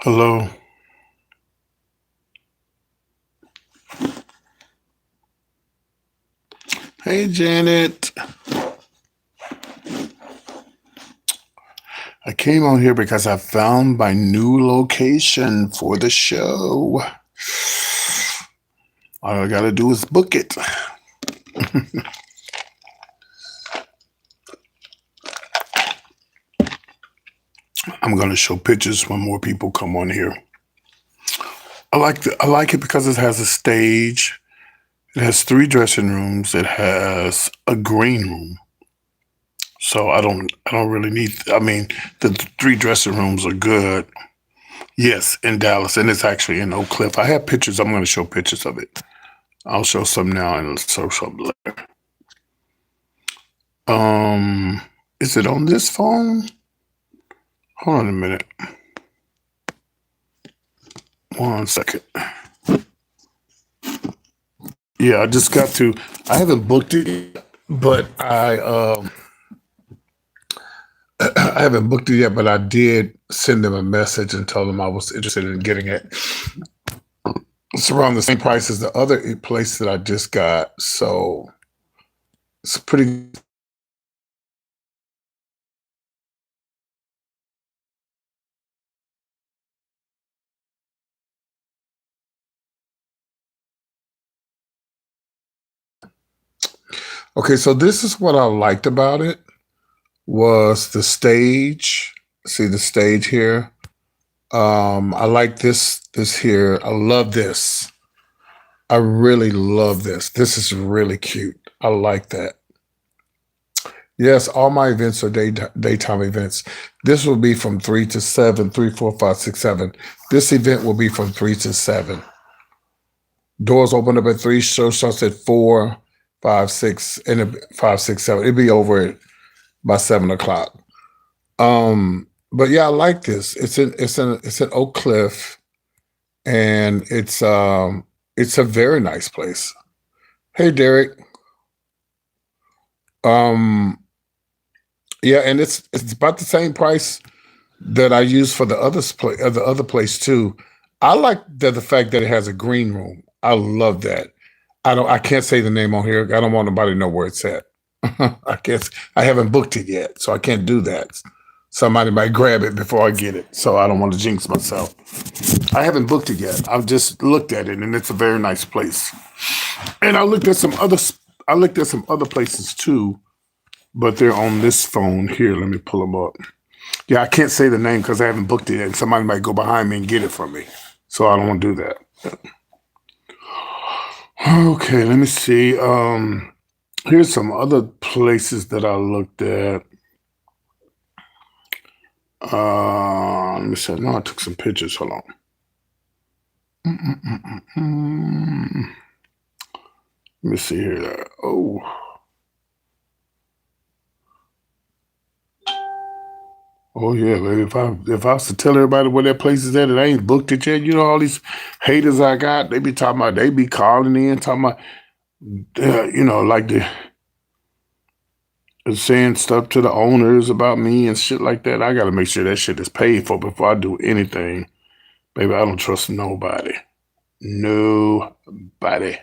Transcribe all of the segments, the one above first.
Hello. Hey, Janet. I came on here because I found my new location for the show. All I got to do is book it. I'm going to show pictures when more people come on here. I like it because it has a stage. It has 3 dressing rooms. It has a green room. So I don't really need, the 3 dressing rooms are good. Yes, in Dallas, and it's actually in Oak Cliff. I have pictures. I'm going to show pictures of it. I'll show some now and show some later. Is it on this phone? Hold on a minute. 1 second. Yeah, I just got to. I haven't booked it yet, but I haven't booked it yet, but I did send them a message and told them I was interested in getting it. It's around the same price as the other place that I just got, so it's pretty. Okay, so this is what I liked about it was the stage. See the stage here. I like this here. I love this. I really love this. This is really cute. I like that. Yes, all my events are daytime events. This will be from 3 to 7, 3, 4, 5, 6, 7. This event will be from 3 to 7. Doors open up at 3, show starts at 4, 5, 6, and 5, 6, 7. It'll be over by 7 o'clock. But yeah, I like this. It's in Oak Cliff, and it's a very nice place. Hey, Derek. Um, yeah, and it's about the same price that I use for the other place too. I like the fact that it has a green room. I love that. I can't say the name on here. I don't want nobody to know where it's at. I guess I haven't booked it yet, so I can't do that. Somebody might grab it before I get it, so I don't want to jinx myself. I haven't booked it yet. I've just looked at it, and it's a very nice place. And I looked at some other places too, but they're on this phone here. Let me pull them up. Yeah, I can't say the name because I haven't booked it yet, and somebody might go behind me and get it from me. So I don't want to do that. Okay, let me see. Here's some other places that I looked at. Let me see. No, I took some pictures. Hold on. Let me see here. Oh. Oh yeah, baby. If I was to tell everybody where that place is at and I ain't booked it yet, you know all these haters I got, they be talking about, they be calling in, talking about, like the saying stuff to the owners about me and shit like that. I got to make sure that shit is paid for before I do anything. Baby, I don't trust nobody. Nobody.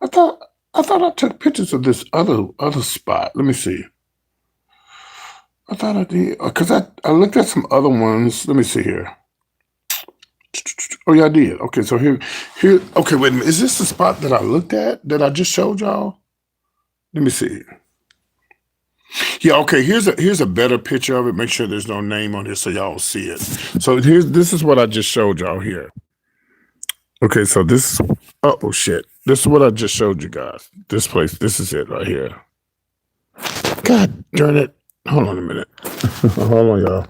I thought I took pictures of this other spot. Let me see. I thought I did because I looked at some other ones. Let me see here. Oh yeah, I did. Okay, so here. Okay, wait a minute. Is this the spot that I looked at that I just showed y'all? Let me see. Yeah, okay. Here's a better picture of it. Make sure there's no name on here so y'all don't see it. So this is what I just showed y'all here. Okay, so this. Oh shit! This is what I just showed you guys. This place. This is it right here. God darn it! Hold on a minute. Hold on,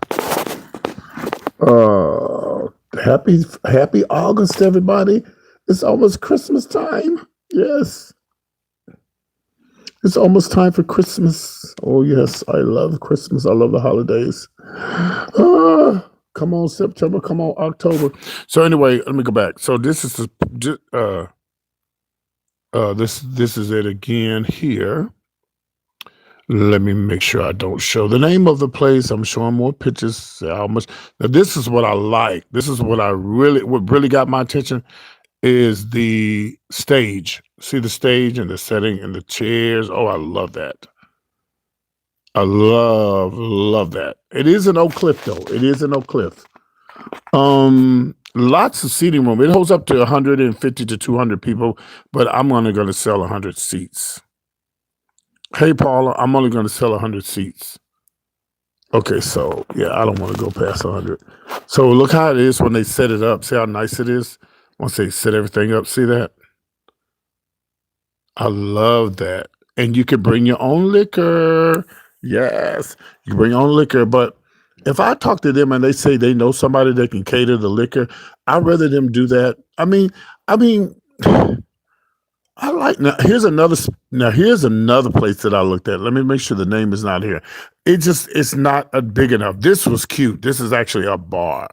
y'all. Happy August, everybody! It's almost Christmas time. Yes. It's almost time for Christmas. Oh, yes, I love Christmas. I love the holidays. Come on, September. Come on, October. So anyway, let me go back. So this is this is it again here. Let me make sure I don't show the name of the place. I'm showing more pictures. How much? Now, this is what I like. This is what really got my attention is the stage. See the stage and the setting and the chairs. Oh, I love that. I love that. It is an Oak Cliff though. It is an Oak Cliff. Lots of seating room. It holds up to 150 to 200 people, but I'm only going to sell 100 seats. Hey, Paula, I'm only going to sell 100 seats. Okay, so yeah, I don't want to go past 100. So look how it is when they set it up. See how nice it is once they set everything up. See that? I love that. And you can bring your own liquor. Yes, you bring your own liquor. But if I talk to them and they say they know somebody that can cater the liquor, I'd rather them do that. I mean, I like here's another place that I looked at. Let me make sure the name is not here. It's not big enough. This was cute. This is actually a bar.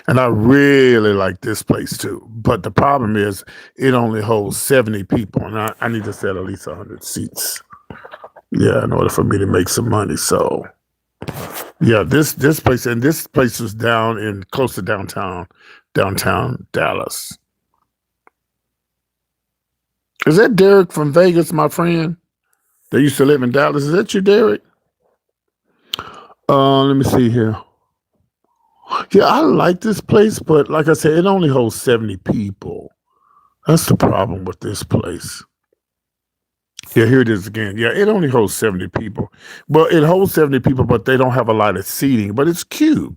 And I really like this place too. But the problem is it only holds 70 people. And I need to sell at least 100 seats. Yeah, in order for me to make some money. So yeah, this place was down in close to downtown Dallas. Is that Derek from Vegas, my friend? They used to live in Dallas. Is that you, Derek? Let me see here. Yeah, I like this place, but like I said, it only holds 70 people. That's the problem with this place. Yeah, here it is again. Yeah, it only holds 70 people. Well, it holds 70 people, but they don't have a lot of seating, but it's cute.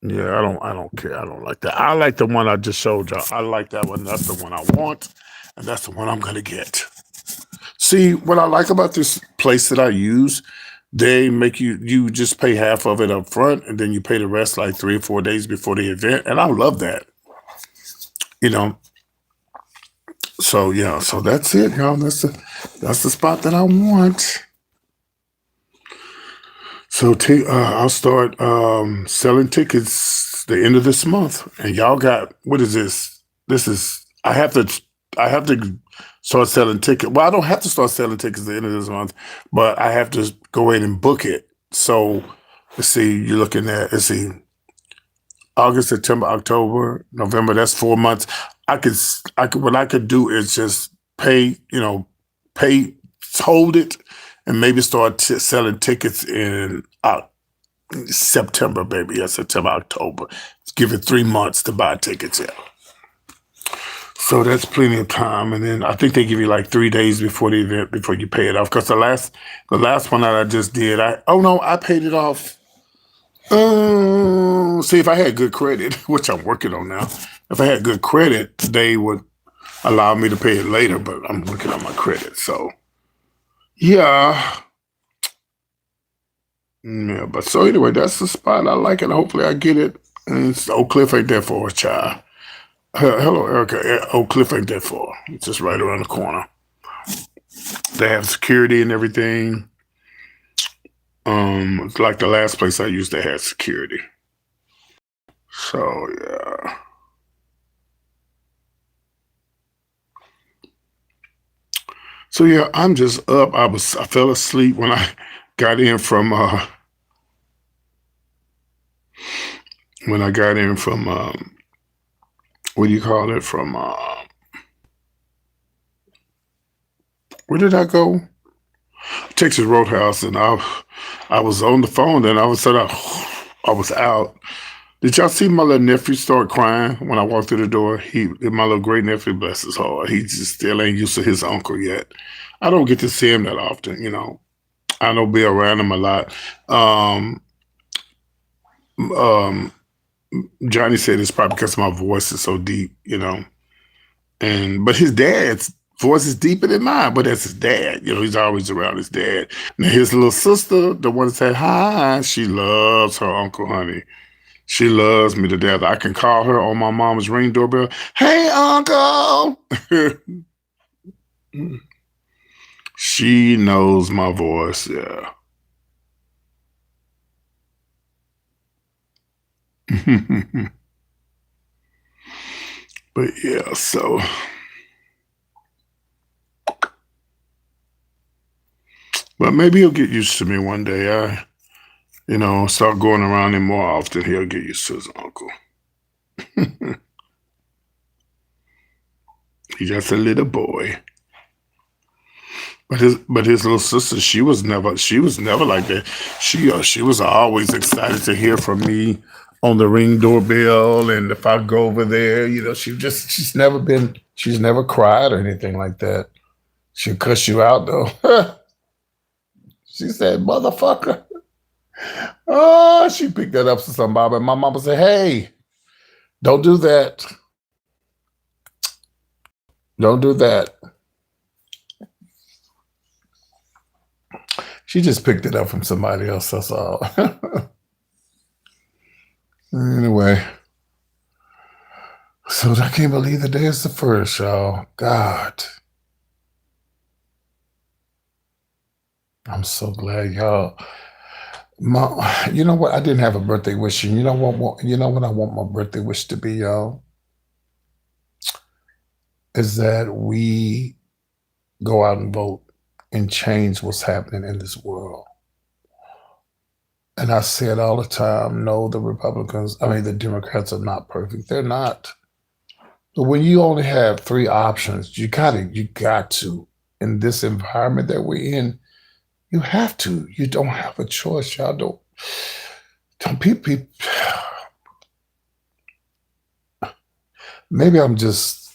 Yeah, I don't care. I don't like that. I like the one I just showed y'all. I like that one. That's the one I want, and that's the one I'm gonna get. See, what I like about this place that I use, they make you just pay half of it up front, and then you pay the rest like 3 or 4 days before the event, and I love that. You know, so yeah, so that's it, y'all. That's the spot that I want. So I'll start selling tickets the end of this month, and y'all got what is this? This is I have to start selling tickets. Well, I don't have to start selling tickets at the end of this month, but I have to go ahead and book it. So let's see, you're looking at August, September, October, November. That's 4 months. I could. What I could do is just pay. Pay, hold it, and maybe start selling tickets in September, baby. Yeah, September, October. Give it 3 months to buy tickets. Yeah. So that's plenty of time. And then I think they give you like 3 days before the event before you pay it off. Because the last one that I just did, I paid it off. See, if I had good credit, which I'm working on now, if I had good credit, they would allow me to pay it later, but I'm working on my credit. So, yeah. Yeah, but so anyway, that's the spot. I like it. Hopefully I get it. And it's Oak Cliff ain't there for a child. Hello, Erica. Oak Cliff ain't there for. It's just right around the corner. They have security and everything. It's like the last place I used to have security. So yeah. So yeah, I'm just up. I fell asleep when I got in from when I got in from what do you call it? From where did I go? Texas Roadhouse, and I was on the phone, and all of a sudden I was out. Did y'all see my little nephew start crying when I walked through the door? My little great nephew, bless his heart, he just still ain't used to his uncle yet. I don't get to see him that often. I don't be around him a lot. Um, um, Johnny said it's probably because my voice is so deep. But his dad's voice is deeper than mine, but that's his dad. He's always around his dad. Now his little sister, the one that said hi, she loves her uncle, honey. She loves me to death. I can call her on my mom's ring doorbell. Hey, uncle. She knows my voice. Yeah. But yeah, so But maybe he'll get used to me one day. Start going around him more often. He'll get used to his uncle. He's just a little boy. But his little sister, she was never like that. She was always excited to hear from me on the Ring doorbell, and if I go over there, she's never cried or anything like that. She'll cuss you out though. She said, "Motherfucker." Oh, she picked that up to somebody. And my mama said, "Hey, don't do that. Don't do that." She just picked it up from somebody else. That's all. Anyway, so I can't believe the day is the first, y'all. God, I'm so glad, y'all. You know what? I didn't have a birthday wish. And you know what? You know what I want my birthday wish to be, y'all? Is that we go out and vote and change what's happening in this world. And I say it all the time. No, the Democrats are not perfect. They're not. But when you only have three options, you got to, in this environment that we're in, you have to. You don't have a choice, y'all. Don't people. Maybe I'm just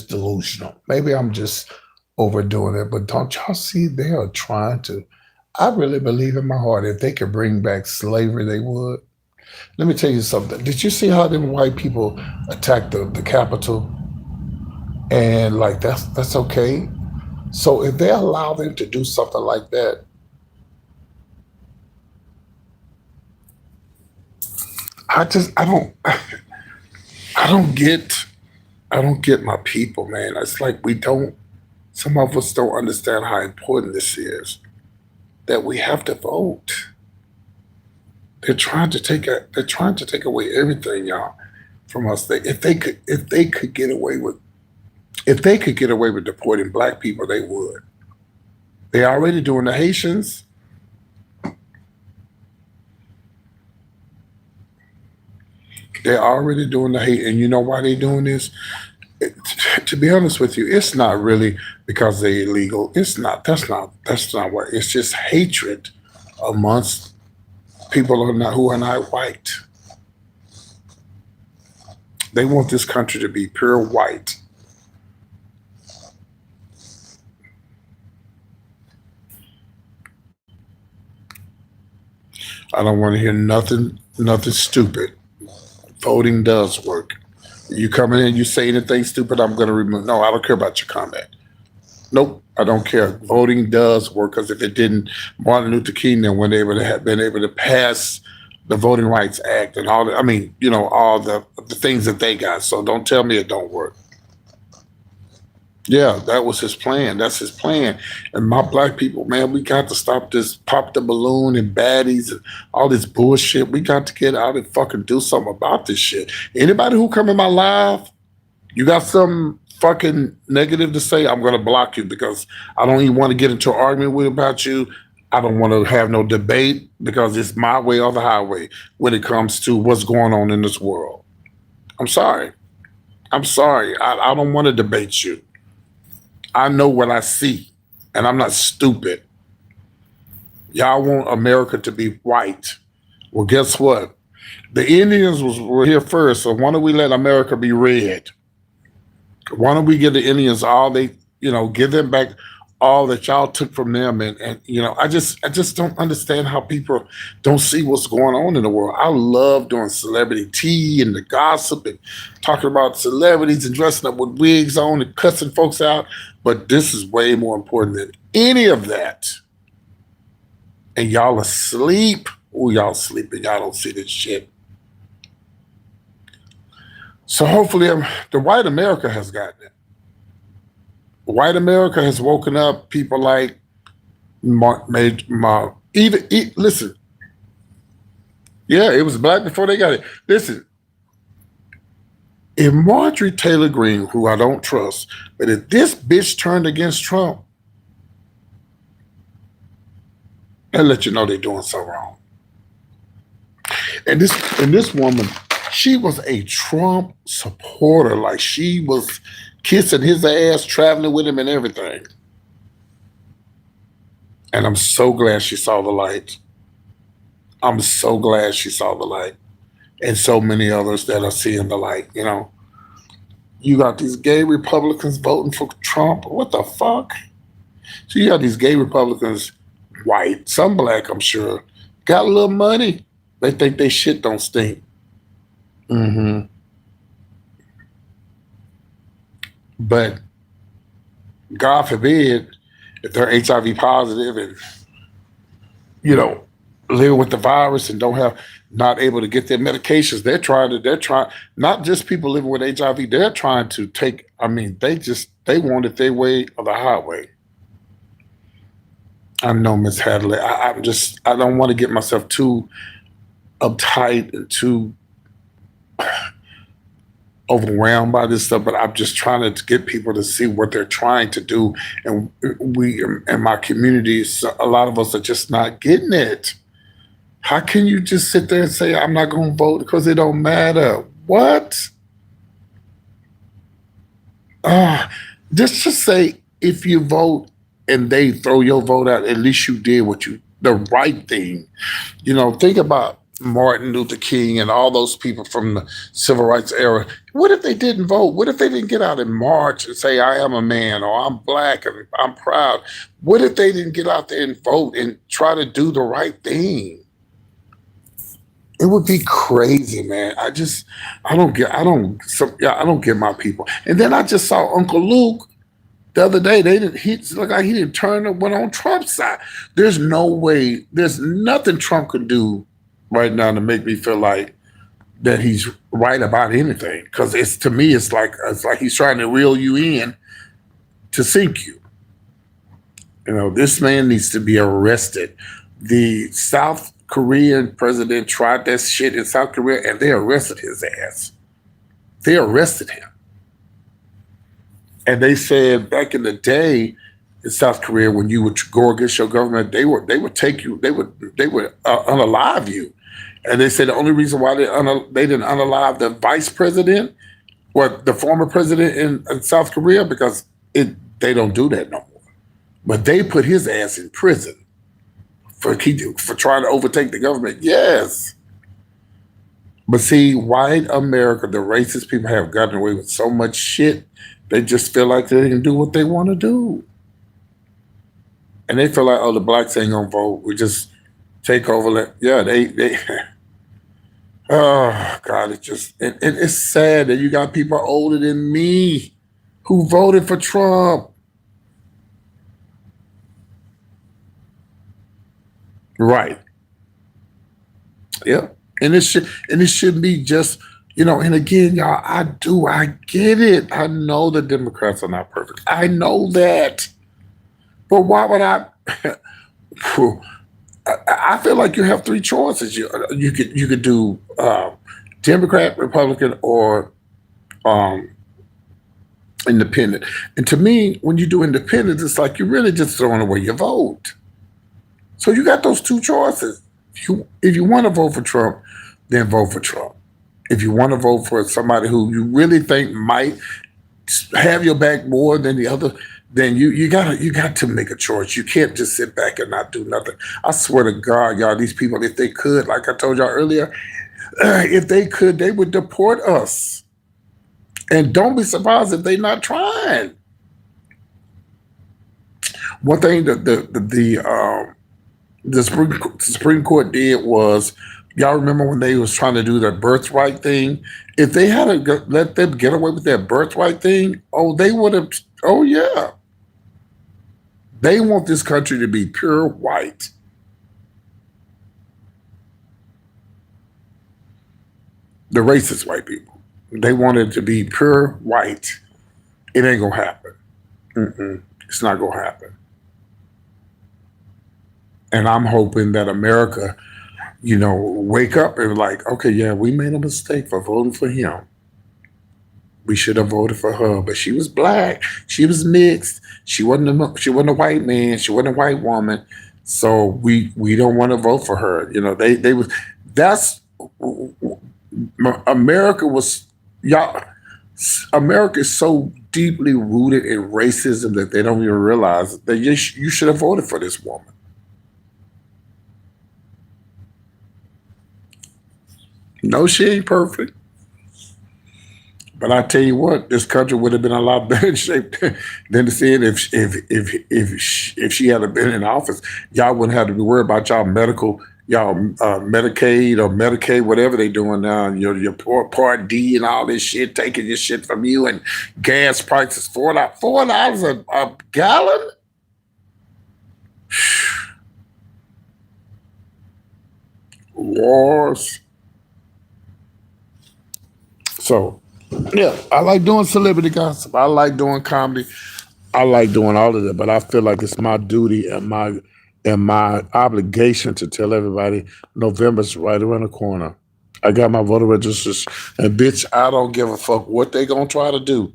delusional. Maybe I'm just overdoing it. But don't y'all see they are trying to? I really believe in my heart if they could bring back slavery, they would. Let me tell you something. Did you see how them white people attacked the Capitol? And like that's okay. So if they allow them to do something like that, I just I don't get my people, man. It's like some of us don't understand how important this is. That we have to vote. They're trying to take away everything, y'all, from us. If they could get away with deporting black people, they would. They're already doing the Haitians. They're already doing the hate, and you know why they're doing this? To be honest with you, it's not really because they're illegal. It's not. That's not what. It's just hatred amongst people who are not white. They want this country to be pure white. I don't want to hear nothing stupid. Voting does work. You come in and you say anything stupid, I'm going to remove. No, I don't care about your comment. Nope, I don't care. Voting does work because if it didn't, Martin Luther King then wouldn't able to have been able to pass the Voting Rights Act and all. I mean, all the things that they got. So don't tell me it don't work. Yeah, that was his plan. That's his plan. And my black people, man, we got to stop this pop the balloon and baddies and all this bullshit. We got to get out and fucking do something about this shit. Anybody who come in my live, you got some fucking negative to say, I'm gonna block you because I don't even want to get into an argument with about you. I don't want to have no debate because it's my way or the highway when it comes to what's going on in this world. I'm sorry. I'm sorry. I don't want to debate you. I know what I see, and I'm not stupid. Y'all want America to be white. Well, guess what? The Indians were here first, so why don't we let America be red? Why don't we give the Indians give them back all that y'all took from them? And I just don't understand how people don't see what's going on in the world. I love doing celebrity tea and the gossip and talking about celebrities and dressing up with wigs on and cussing folks out. But this is way more important than any of that. And y'all asleep. Oh, y'all sleeping. Y'all don't see this shit. So hopefully the white America has gotten it. White America has woken up. People like listen. Yeah, it was black before they got it. Listen, if Marjorie Taylor Greene, who I don't trust, but if this bitch turned against Trump, and let you know they're doing so wrong. And this woman, she was a Trump supporter. Like she was kissing his ass, traveling with him, and everything. And I'm so glad she saw the light. I'm so glad she saw the light, and so many others that are seeing the light. You got these gay Republicans voting for Trump. What the fuck? So you got these gay Republicans, white, some black, I'm sure, got a little money. They think they shit don't stink. hmm But God forbid if they're HIV positive and you know living with the virus and don't have not able to get their medications. They're trying not just people living with HIV. They're trying to take. I mean, they wanted their way or the highway. I know, Miss Hadley. I don't want to get myself too uptight and too overwhelmed by this stuff, but I'm just trying to get people to see what they're trying to do. And we in my communities, a lot of us are just not getting it. How can you just sit there and say, I'm not going to vote because it don't matter? What? Uh, just say if you vote and they throw your vote out, at least you did the right thing. Think about Martin Luther King and all those people from the civil rights era. What if they didn't vote? What if they didn't get out and march and say, I am a man or I'm black and I'm proud? What if they didn't get out there and vote and try to do the right thing? It would be crazy, man. I don't get my people. And then I just saw Uncle Luke the other day. He looked like he didn't turn and went on Trump's side. There's no way, there's nothing Trump could do right now to make me feel like that he's right about anything. Because to me, it's like he's trying to reel you in to sink you. This man needs to be arrested. The South Korean president tried that shit in South Korea and they arrested his ass. They arrested him. And they said back in the day in South Korea, when you would go against your government, they would take you, they would unalive you. And they said the only reason why they didn't unalive the vice president or the former president in South Korea because they don't do that no more. But they put his ass in prison for trying to overtake the government. Yes. But see, white America, the racist people have gotten away with so much shit. They just feel like they can do what they want to do. And they feel like, oh, the blacks ain't gonna vote. We just take over. Yeah, they oh God, it's sad that you got people older than me who voted for Trump. Right. Yeah. And it should be just, and again, y'all, I get it. I know the Democrats are not perfect. I know that. But why would I? I feel like you have three choices. You could do Democrat, Republican, or um, independent. And to me, when you do independent, it's like you're really just throwing away your vote. So you got those two choices. If you want to vote for Trump, then vote for Trump. If you want to vote for somebody who you really think might have your back more than the other, then you got to make a choice. You can't just sit back and not do nothing. I swear to God, y'all, these people, if they could, like I told y'all earlier, if they could, they would deport us. And don't be surprised if they're not trying. One thing that the Supreme Court did was, y'all remember when they was trying to do their birthright thing? If they had let them get away with their birthright thing, oh, they would have. Oh yeah, they want this country to be pure white. The racist white people, they want it to be pure white. It ain't gonna happen. It's not gonna happen. And I'm hoping that America, wake up and like, okay, yeah, we made a mistake for voting for him. We should have voted for her, but she was black. She was mixed. She wasn't a white man. She wasn't a white woman. So we don't want to vote for her. You know, they was that's America was y'all. America is so deeply rooted in racism that they don't even realize that you should have voted for this woman. No, she ain't perfect. But I tell you what, this country would have been a lot better in shape than to see it if she had been in office. Y'all wouldn't have to be worried about y'all medical, y'all Medicaid or Medicaid, whatever they doing now. Your Part D and all this shit, taking your shit from you, and gas prices $4 a gallon. Wars. So yeah, I like doing celebrity gossip. I like doing comedy. I like doing all of that, but I feel like it's my duty and my obligation to tell everybody November's right around the corner. I got my voter registers, and bitch, I don't give a fuck what they gonna try to do.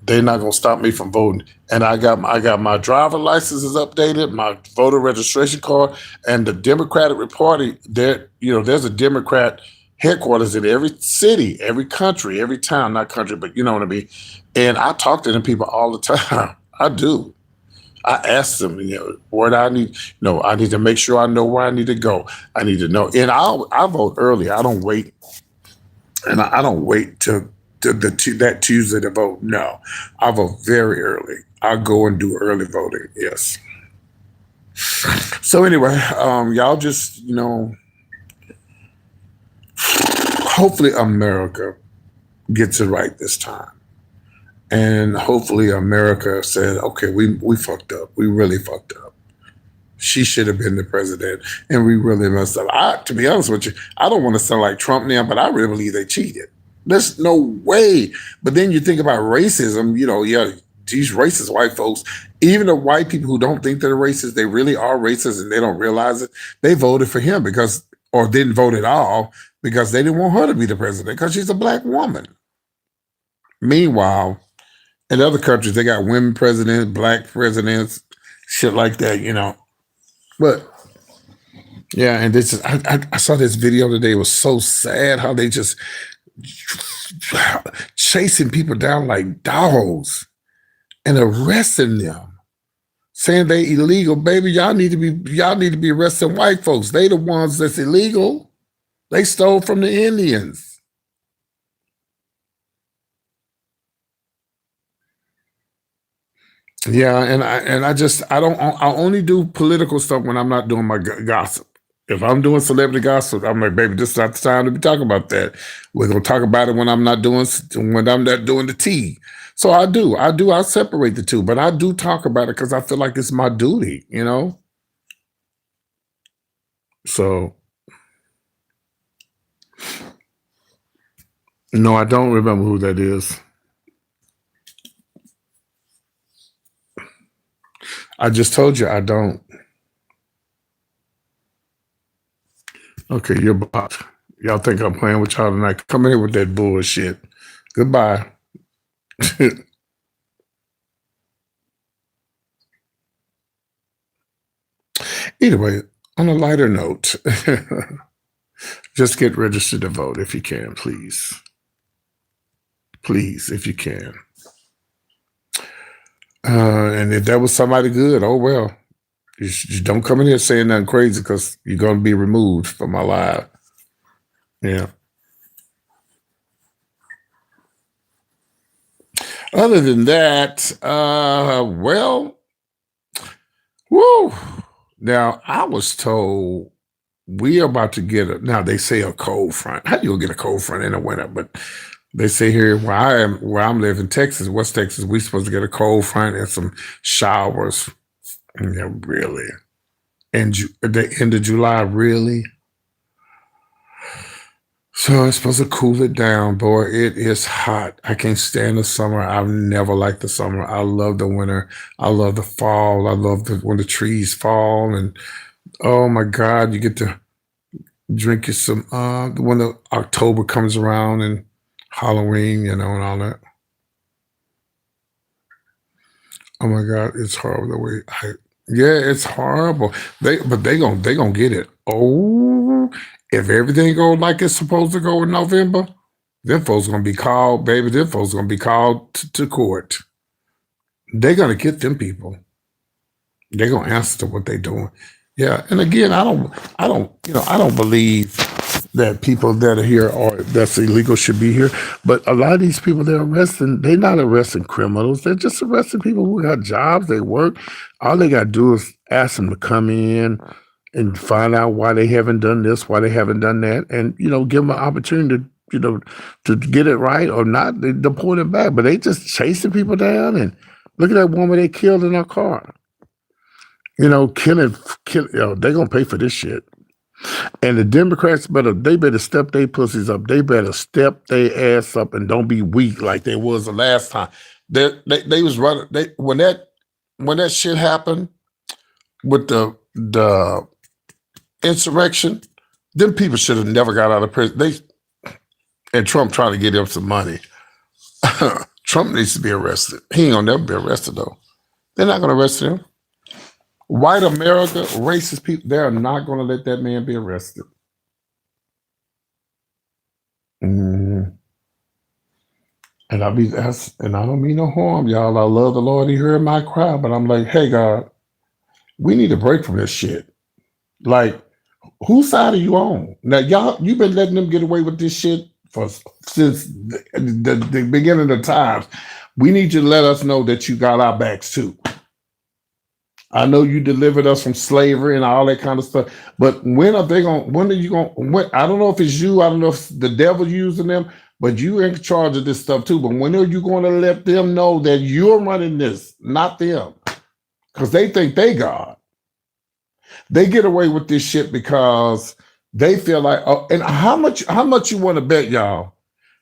They're not gonna stop me from voting. And I got my driver licenses updated, my voter registration card, and the Democratic Party. There's a Democrat headquarters in every city, every country, every town, not country, but you know what I mean. And I talk to them people all the time. I do. I ask them, where do I need? No, I need to make sure I know where I need to go. I need to know, and I vote early. I don't wait, and I don't wait till that Tuesday to vote. No, I vote very early. I go and do early voting. Yes. So anyway, y'all just hopefully America gets it right this time. And hopefully America said, okay, we fucked up. We really fucked up. She should have been the president, and we really messed up. To be honest with you, I don't want to sound like Trump now, but I really believe they cheated. There's no way. But then you think about racism, yeah, these racist white folks, even the white people who don't think they're racist, they really are racist and they don't realize it. They voted for him or didn't vote at all because they didn't want her to be the president because she's a black woman. Meanwhile, in other countries, they got women presidents, black presidents, shit like that. But yeah, and I saw this video today. It was so sad how they just chasing people down like dogs and arresting them, saying they illegal. Baby, y'all need to be arresting white folks. They the ones that's illegal. They stole from the Indians. Yeah, I only do political stuff when I'm not doing my gossip. If I'm doing celebrity gossip, I'm like, baby, this is not the time to be talking about that. We're gonna talk about it when I'm not doing the tea. So I separate the two, but I do talk about it because I feel like it's my duty. So no, I don't remember who that is. I just told you I don't. Okay, you're blocked. Y'all think I'm playing with y'all tonight? Come here with that bullshit. Goodbye. Either way, on a lighter note, just get registered to vote if you can, please. Please, if you can. And if that was somebody good, oh well. You don't come in here saying nothing crazy because you're going to be removed from my live. Yeah. Other than that, well, woo. Now, I was told we are about to now they say a cold front. How do you get a cold front in the winter? But they say here where I'm living, Texas, West Texas, we supposed to get a cold front and some showers. Yeah, really. And at the end of July, really? So it's supposed to cool it down, boy. It is hot. I can't stand the summer. I've never liked the summer. I love the winter. I love the fall. I love when the trees fall and oh my God, you get to drink you some when the October comes around and Halloween, and all that. Oh my God, it's horrible the way Yeah, it's horrible. They gonna get it. Oh, if everything goes like it's supposed to go in November, them folks gonna be called, baby. Them folks gonna be called to court. They're gonna get them people. They're gonna answer to what they're doing. Yeah, and again, I don't believe that people that are here or that's illegal should be here. But a lot of these people they're arresting, they're not arresting criminals. They're just arresting people who got jobs, they work. All they gotta do is ask them to come in and find out why they haven't done this, why they haven't done that, and give them an opportunity to to get it right or not. They deport it back, but they just chasing people down. And look at that woman they killed in her car. Kill. They're gonna pay for this shit. And the Democrats better step their pussies up. They better step their ass up and don't be weak like they was the last time. They was running. When that shit happened with the insurrection, them people should have never got out of prison. And Trump trying to get him some money. Trump needs to be arrested. He ain't gonna never be arrested though. They're not gonna arrest him. White America, racist people, they are not gonna let that man be arrested. Mm. And I don't mean no harm, y'all. I love the Lord. He heard my cry, but I'm like, hey God, we need a break from this shit. Like, whose side are you on? Now, you've been letting them get away with this shit since the beginning of times. We need you to let us know that you got our backs too. I know you delivered us from slavery and all that kind of stuff, but when are you going, I don't know if it's you, I don't know if the devil using them, but you're in charge of this stuff too. But when are you going to let them know that you're running this, not them? Because they think they God. They get away with this shit because they feel like, and how much you want to bet, y'all,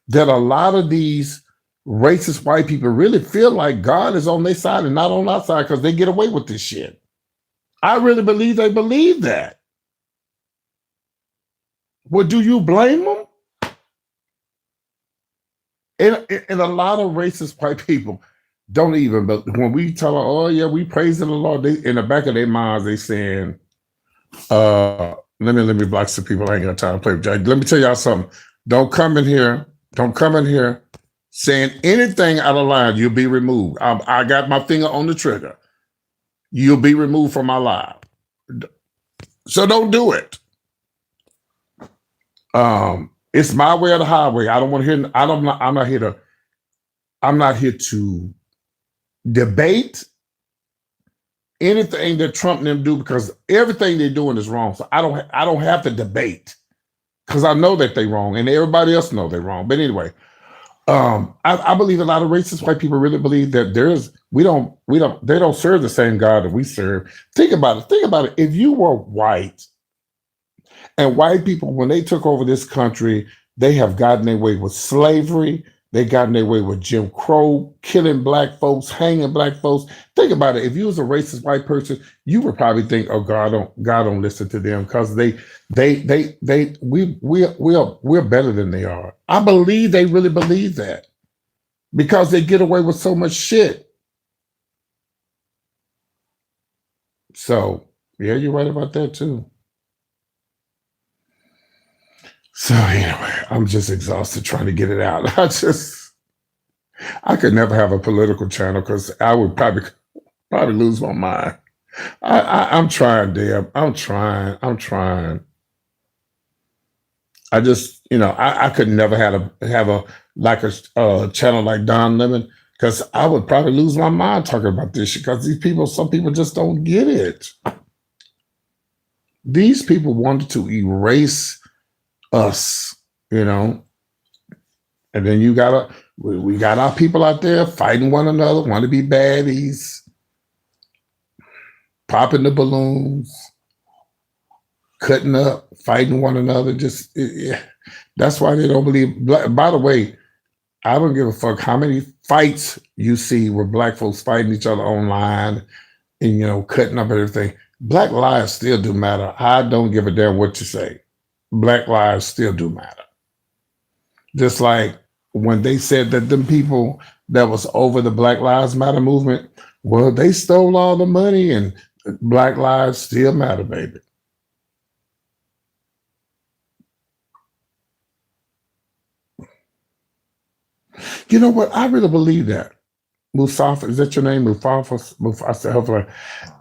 that a lot of these racist white people really feel like God is on their side and not on our side because they get away with this shit. I really believe they believe that. Well, do you blame them? And a lot of racist white people don't even, but when we tell them, oh yeah, we praising the Lord, they, in the back of their minds, they saying, let me block some people. I ain't got time to play with you. Let me tell y'all something. Don't come in here saying anything out of line. You'll be removed. I got my finger on the trigger. You'll be removed from my live. So don't do it. It's my way or the highway. I don't want to hear. I'm not here to debate anything that Trump and them do because everything they're doing is wrong. So I don't have to debate because I know that they're wrong and everybody else know they're wrong. But anyway, I believe a lot of racist white people really believe that they don't serve the same God that we serve. Think about it. If you were white and white people, when they took over this country, they have gotten their way with slavery. They gotten their way with Jim Crow, killing black folks, hanging black folks. Think about it. If you was a racist white person, you would probably think, "Oh, God don't listen to them because we're better than they are." I believe they really believe that because they get away with so much shit. So yeah, you're right about that too. So anyway, I'm just exhausted trying to get it out. I could never have a political channel because I would probably lose my mind. I'm trying, Deb. I'm trying. I just, I could never have a like a channel like Don Lemon because I would probably lose my mind talking about this shit because some people just don't get it. These people wanted to erase us, and then we got our people out there fighting one another, want to be baddies, popping the balloons, cutting up, fighting one another. That's why they don't believe. By the way, I don't give a fuck how many fights you see where black folks fighting each other online and cutting up everything. Black lives still do matter. I don't give a damn what you say. Black lives still do matter. Just like when they said that them people that was over the Black Lives Matter movement, well, they stole all the money and Black lives still matter, baby. You know what? I really believe that. Mustafa, is that your name? Mustafa.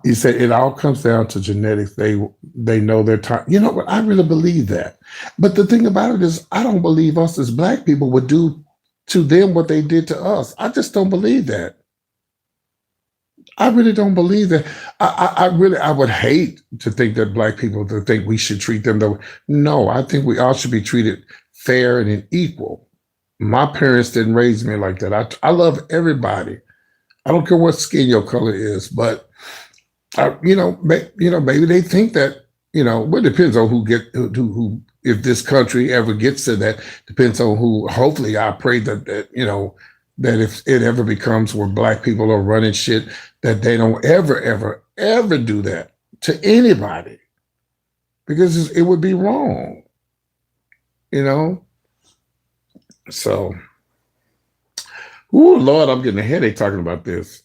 He said it all comes down to genetics. They know their time. You know what? I really believe that. But the thing about it is, I don't believe us as black people would do to them what they did to us. I just don't believe that. I really don't believe that. I would hate to think that black people to think we should treat them though. No, I think we all should be treated fair and equal. My parents didn't raise me like that. I love everybody. I don't care what skin your color is, but maybe they think that well, it depends on who if this country ever gets to that depends on who. Hopefully, I pray that if it ever becomes where black people are running shit, that they don't ever do that to anybody because it would be wrong, you know. So, oh Lord, I'm getting a headache talking about this.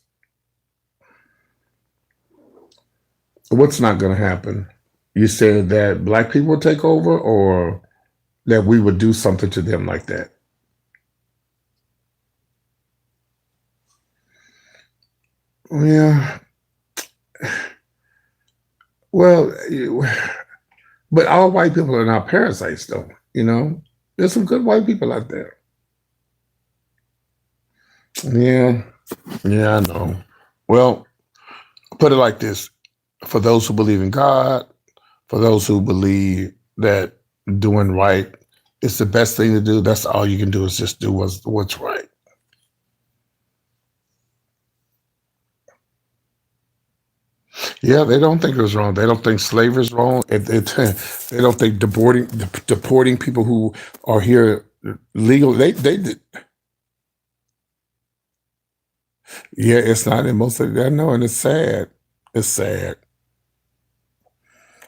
What's not going to happen? You said that black people would take over, or that we would do something to them like that. Yeah. Well, but all white people are not parasites, though. There's some good white people out there. Yeah, yeah, I know. Well, put it like this: for those who believe in God, for those who believe that doing right is the best thing to do, that's all you can do is just do what's right. Yeah, they don't think it was wrong. They don't think slavery is wrong. They don't think deporting people who are here legal. They did. Yeah, it's not in most of that. No, and it's sad. It's sad.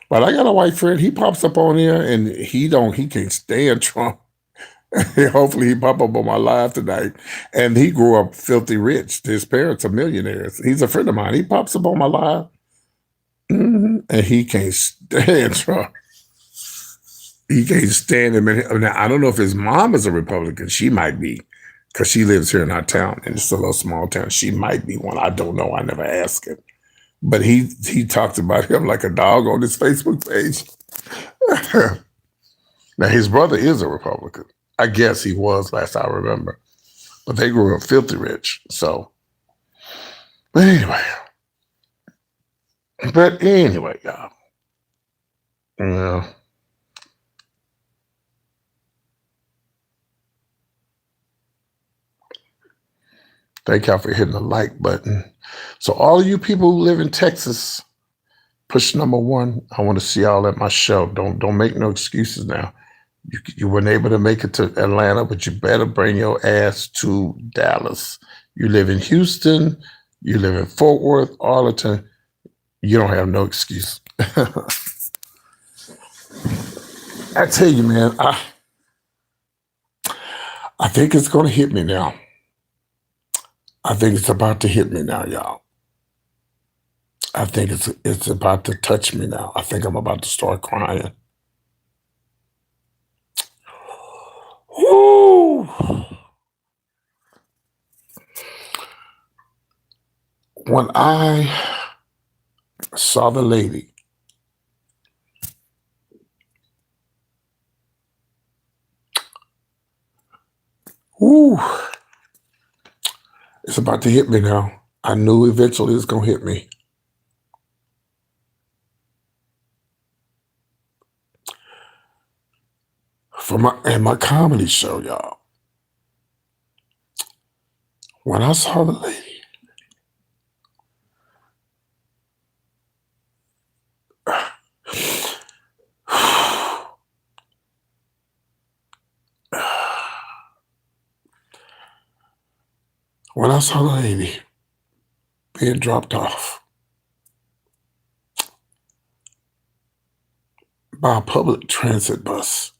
But I got a white friend. He pops up on here, and he can't stand Trump. Hopefully, he pop up on my live tonight. And he grew up filthy rich. His parents are millionaires. He's a friend of mine. He pops up on my live, and he can't stand Trump. He can't stand him. Now, I don't know if his mom is a Republican. She might be, because she lives here in our town, and it's a little small town. She might be one. I don't know. I never asked him. But he talks about him like a dog on his Facebook page. Now, his brother is a Republican. I guess he was last I remember. But they grew up filthy rich. So, but anyway, y'all. Yeah. Thank y'all for hitting the like button. So all of you people who live in Texas, push number 1. I want to see y'all at my show. Don't make no excuses now. You weren't able to make it to Atlanta, but you better bring your ass to Dallas. You live in Houston, you live in Fort Worth, Arlington. You don't have no excuse. I tell you, man, I think it's going to hit me now. I think it's about to hit me now, y'all. I think it's about to touch me now. I think I'm about to start crying. Woo! When I saw the lady woo, it's about to hit me now. I knew eventually it's going to hit me. For my comedy show, y'all. When I saw the lady, when I saw the lady being dropped off by a public transit bus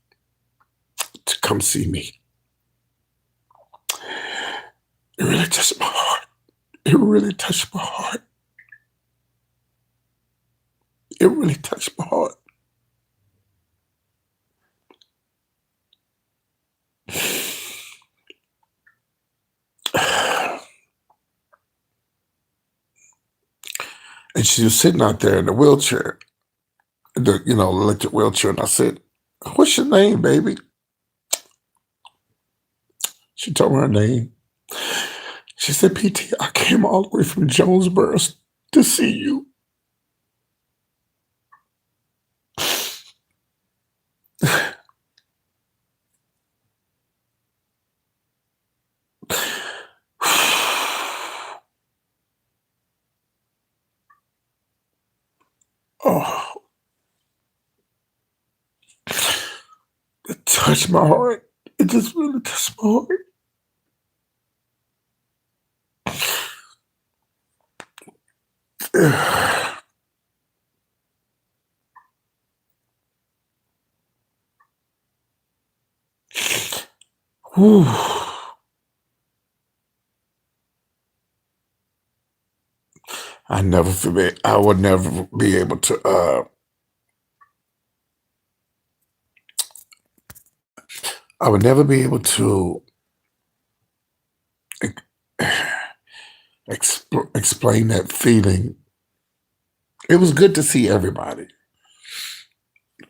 to come see me, it really touched my heart. It really touched my heart. It really touched my heart. And she was sitting out there in the wheelchair, the electric wheelchair. And I said, "What's your name, baby?" She told me her name. She said, "PT, I came all the way from Jonesboro to see you." Oh, it touched my heart. It just really touched my heart. Whew. I would never be able to I would never be able to explain that feeling. It was good to see everybody,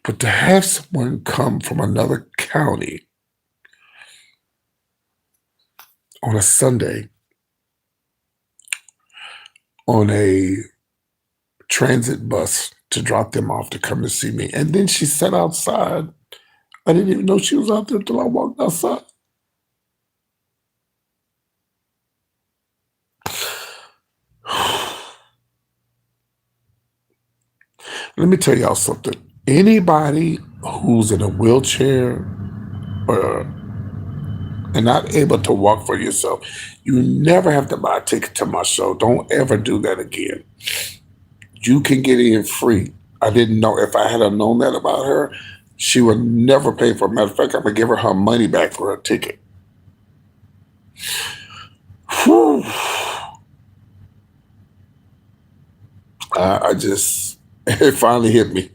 but to have someone come from another county on a Sunday on a transit bus to drop them off to come and see me. And then she sat outside. I didn't even know she was out there until I walked outside. Let me tell y'all something. Anybody who's in a wheelchair or and not able to walk for yourself, you never have to buy a ticket to my show. Don't ever do that again. You can get in free. I didn't know. If I had known that about her, she would never pay for it. Matter of fact, I'm gonna give her money back for her ticket. Whew. I just, it finally hit me.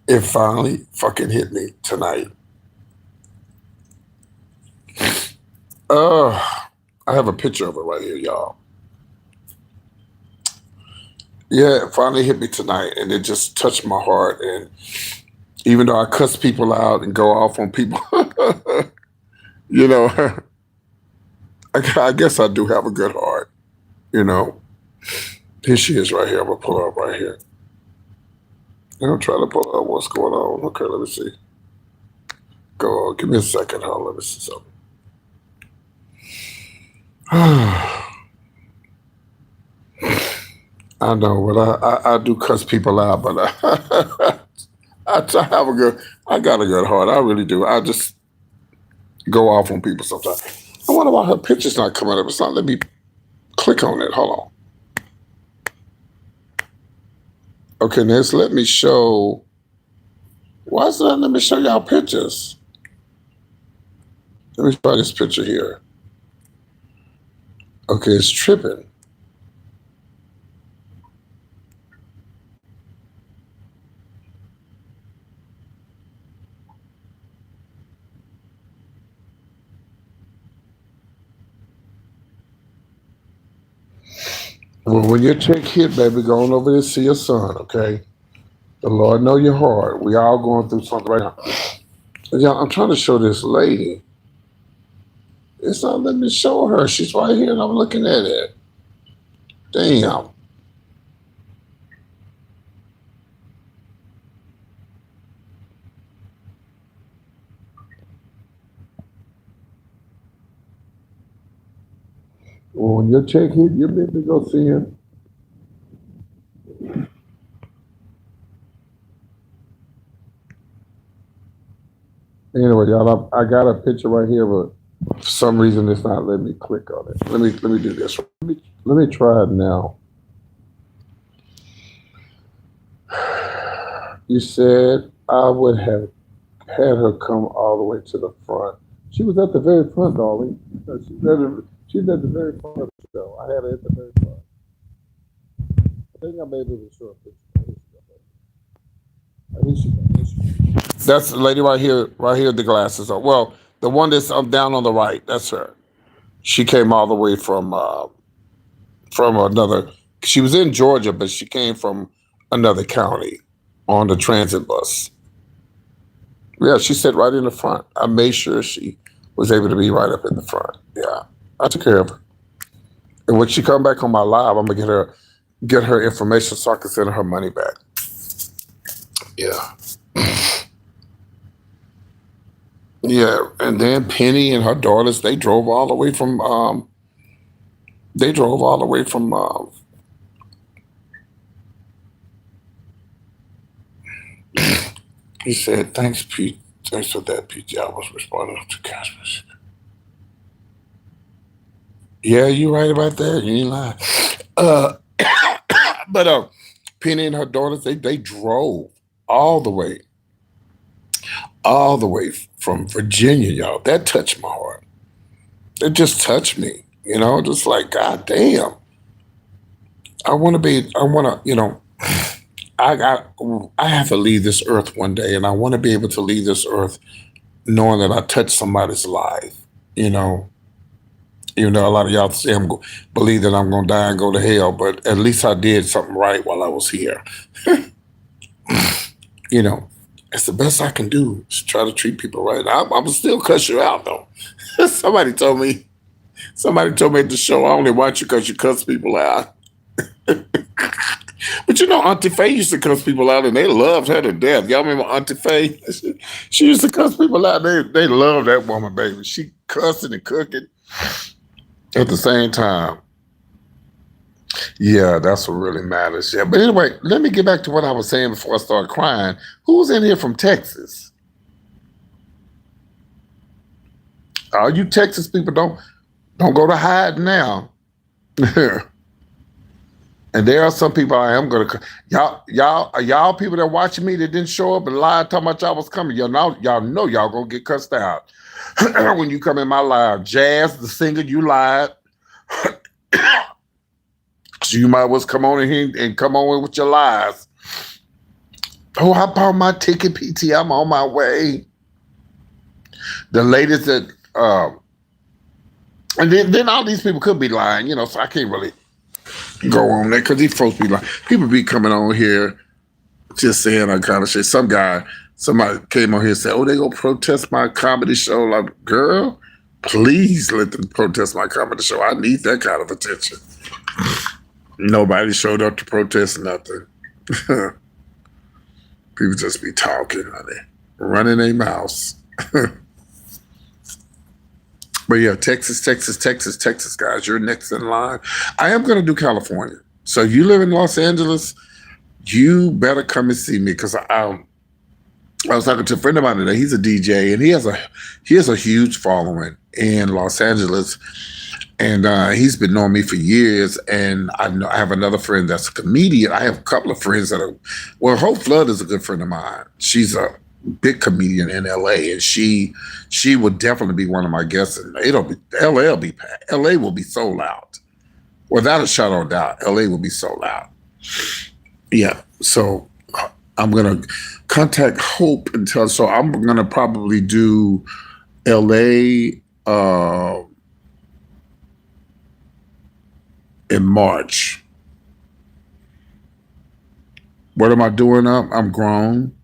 It finally fucking hit me tonight. Uh, I have a picture of it right here, y'all. Yeah, it finally hit me tonight, and it just touched my heart. And even though I cuss people out and go off on people, you know, I guess I do have a good heart. You know, here she is right here. I'm gonna pull her up right here. I'm trying to pull up what's going on. Okay, let me see. Go on. Give me a second. Hold on. Let me see something. I know, but I do cuss people out, but I have a good, I got a good heart. I really do. I just go off on people sometimes. I wonder why her picture's not coming up. It's not. Let me click on it. Hold on. Okay, next, let me show. Why is it not let me show y'all pictures? Let me try this picture here. Okay, it's tripping. Well, when your check hit, baby, go on over there and see your son, okay? The Lord know your heart. We all going through something right now. Yeah, I'm trying to show this lady. It's not letting me show her. She's right here and I'm looking at it. Damn. Well, when your check hit, you need to go see him. Anyway, y'all, I got a picture right here, but for some reason it's not letting me click on it. Let me do this. Let me try it now. You said I would have had her come all the way to the front. She was at the very front, darling. She's at the very front of the show. I had her at the very front. I think I made it a short picture. That's the lady right here. The glasses on. Well, the one that's down on the right. That's her. She came all the way from another. She was in Georgia, but she came from another county on the transit bus. Yeah, she sat right in the front. I made sure she was able to be right up in the front. Yeah, I took care of her. And when she come back on my live, I'm gonna get her information so I can send her money back. Yeah, yeah. And then Penny and her daughters, they drove all the way from. He said, "Thanks, Pete. Thanks for that, Pete. I was responding to Casper's." Yeah, you right about that. You ain't lying. Uh, but Penny and her daughters, they drove all the way, all the way from Virginia, y'all. That touched my heart. It just touched me, just like, God damn. I want to, I got, I have to leave this earth one day, and I want to be able to leave this earth knowing that I touched somebody's life, you know. Even though a lot of y'all say believe that I'm going to die and go to hell, but at least I did something right while I was here. you know, it's the best I can do is try to treat people right. I'm still cuss you out though. Somebody told me at the show, I only watch you because you cuss people out. But Auntie Faye used to cuss people out and they loved her to death. Y'all remember Auntie Faye? She used to cuss people out. They loved that woman, baby. She cussing and cooking at the same time. Yeah, that's what really matters. Yeah. But anyway, let me get back to what I was saying before I started crying. Who's in here from Texas? All you Texas people don't go to hide now. And there are some people I am gonna y'all people that watching me that didn't show up and lied talking about y'all was coming. Y'all know y'all gonna get cussed out when you come in my live. Jazz, the singer, you lied. So you might well come on in here and come on with your lies. Oh, I bought my ticket, PT. I'm on my way. The latest that and then all these people could be lying, so I can't really go on there because these folks be like, people be coming on here just saying that kind of shit. Somebody came on here and said, oh, they gonna protest my comedy show. Like, girl, please let them protest my comedy show. I need that kind of attention. Nobody showed up to protest nothing. People just be talking, honey, running their mouths. But yeah, Texas, guys, you're next in line. I am going to do California. So if you live in Los Angeles, you better come and see me because I was talking to a friend of mine today. He's a DJ and he has a huge following in Los Angeles, and he's been knowing me for years. And I have another friend that's a comedian. I have a couple of friends that are. Well, Hope Flood is a good friend of mine. She's a big comedian in LA, and she would definitely be one of my guests. And LA will be sold out without a shadow of doubt. LA will be sold out. Yeah, so I'm gonna contact Hope and tell. So I'm gonna probably do LA in March. What am I doing up? I'm grown.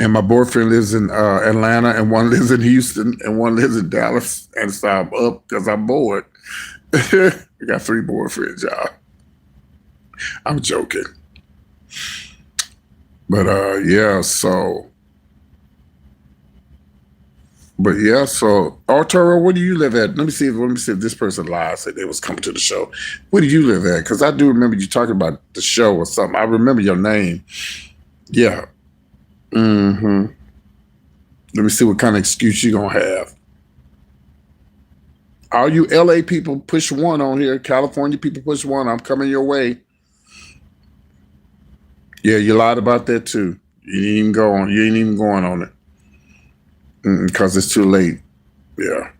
And my boyfriend lives in Atlanta, and one lives in Houston, and one lives in Dallas. And so I'm up because I'm bored. I got 3 boyfriends, y'all. I'm joking. But yeah, so. But yeah, so Arturo, where do you live at? Let me see if this person lied, said they was coming to the show. Where do you live at? Because I do remember you talking about the show or something. I remember your name. Yeah. Mm-hmm. Let me see what kind of excuse you gonna have. All you LA people, push 1 on here. California people, push 1. I'm coming your way. Yeah, you lied about that too. You ain't even going on it because it's too late. Yeah.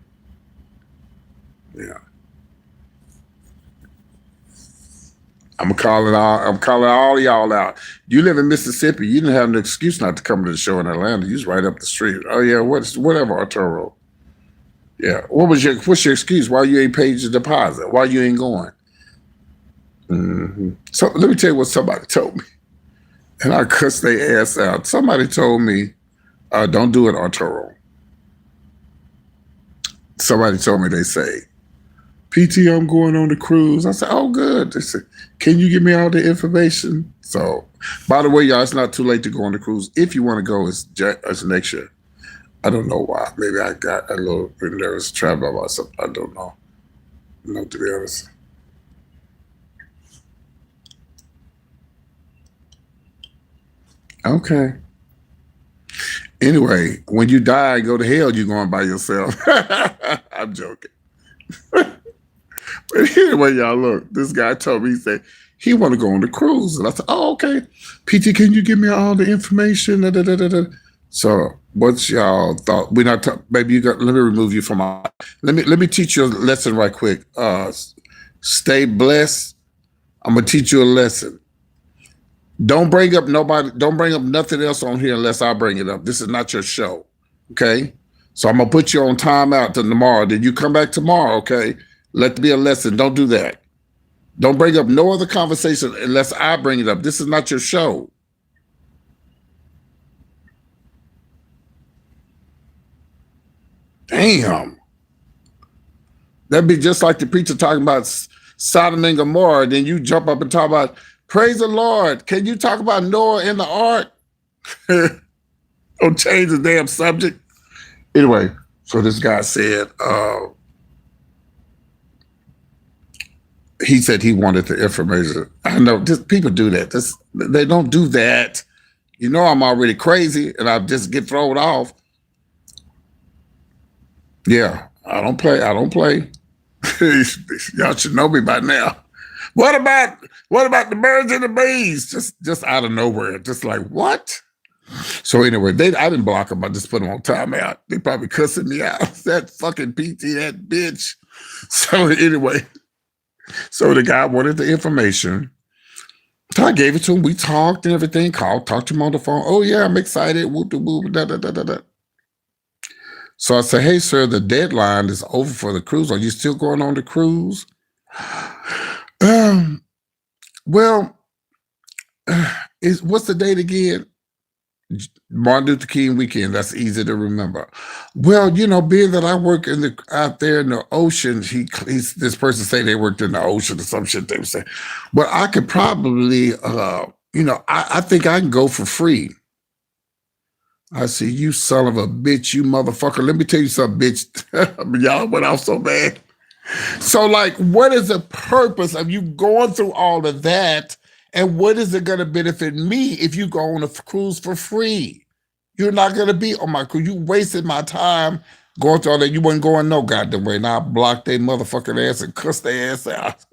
I'm calling all y'all out. You live in Mississippi, you didn't have an excuse not to come to the show in Atlanta. You was right up the street. Oh yeah, whatever, Arturo. Yeah. What's your excuse? Why you ain't paid your deposit? Why you ain't going? So let me tell you what somebody told me. And I cussed their ass out. Somebody told me, don't do it, Arturo. Somebody told me, they say, PT, I'm going on the cruise. I said, oh, good. They said, can you give me all the information? So, by the way, y'all, it's not too late to go on the cruise. If you want to go, it's next year. I don't know why. Maybe I got a little bit nervous traveling about something. I don't know. No, to be honest. Okay. Anyway, when you die and go to hell, you're going by yourself. I'm joking. But anyway, y'all, look, this guy told me, he said, he want to go on the cruise. And I said, oh, okay. PT, can you give me all the information? Da, da, da, da, da. So what's y'all thought? We're not maybe you got, let me remove you from my, let me teach you a lesson right quick. Stay blessed. I'm going to teach you a lesson. Don't bring up nothing else on here unless I bring it up. This is not your show. Okay. So I'm going to put you on timeout till tomorrow. Then you come back tomorrow. Okay. Let there be a lesson. Don't do that. Don't bring up no other conversation unless I bring it up. This is not your show. Damn. That'd be just like the preacher talking about Sodom and Gomorrah. Then you jump up and talk about, praise the Lord. Can you talk about Noah in the ark? Don't change the damn subject. Anyway, so this guy said, he said he wanted the information. I know people do that. They don't do that. You know, I'm already crazy and I just get thrown off. Yeah, I don't play. I don't play. Y'all should know me by now. What about the birds and the bees? Just out of nowhere. Just like, what? So anyway, I didn't block them. I just put them on timeout. They probably cussing me out. That fucking PT, that bitch. So anyway, so the guy wanted the information. So I gave it to him. We talked and everything. Talked to him on the phone. Oh yeah, I'm excited. Whoop whoop. Da da da da da. So I said, hey sir, the deadline is over for the cruise. Are you still going on the cruise? Well, what's the date again? Martin Luther King weekend. That's easy to remember. Well, you know, being that I work out there in the ocean, this person say they worked in the ocean or some shit they would say. But I could probably, I think I can go for free. I see, you son of a bitch, you motherfucker. Let me tell you something, bitch. Y'all went off so bad. So, like, what is the purpose of you going through all of that? And what is it going to benefit me if you go on a cruise for free? You're not going to be on my cruise. You wasted my time going through all that. You wasn't going no goddamn way. Now I blocked their motherfucking ass and cussed their ass out.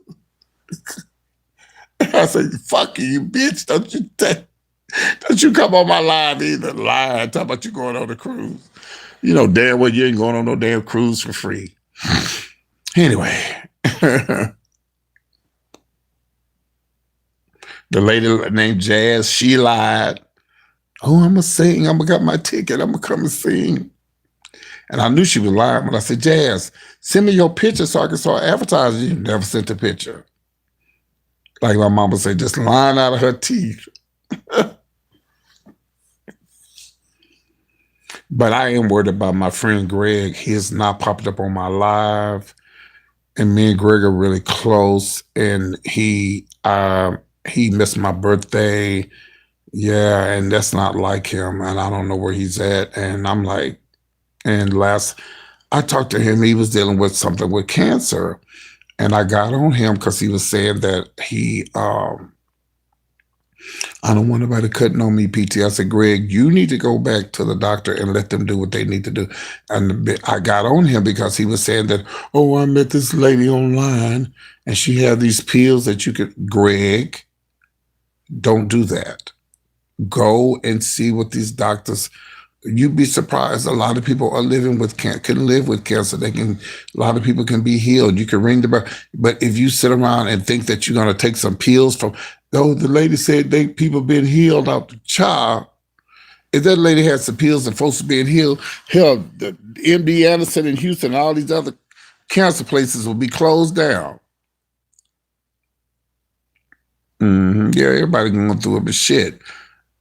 I said, fuck you, bitch. Don't you come on my live either. Lying, talk about you going on a cruise. You know damn well you ain't going on no damn cruise for free. Anyway. The lady named Jazz, she lied. Oh, I'm going to sing. I'm going to get my ticket. I'm going to come and sing. And I knew she was lying when I said, Jazz, send me your picture so I can start advertising. You never sent a picture. Like my mama said, just lying out of her teeth. But I am worried about my friend Greg. He has not popped up on my live. And me and Greg are really close. And he missed my birthday. Yeah, and that's not like him. And I don't know where he's at. And I'm like, I talked to him, he was dealing with something with cancer. And I got on him because he was saying that I don't want nobody cutting on me, PT. I said, Greg, you need to go back to the doctor and let them do what they need to do. And I got on him because he was saying that, oh, I met this lady online and she had these pills that you could, Greg, don't do that. Go and see what these doctors You'd be surprised. A lot of people are living with can live with cancer. They can. A lot of people can be healed. You can ring the bell. But if you sit around and think that you're going to take some pills from, oh, the lady said people been healed out the child. If that lady had some pills and folks being healed, hell, the MD Anderson in Houston and all these other cancer places will be closed down. Yeah, everybody going through it, but shit.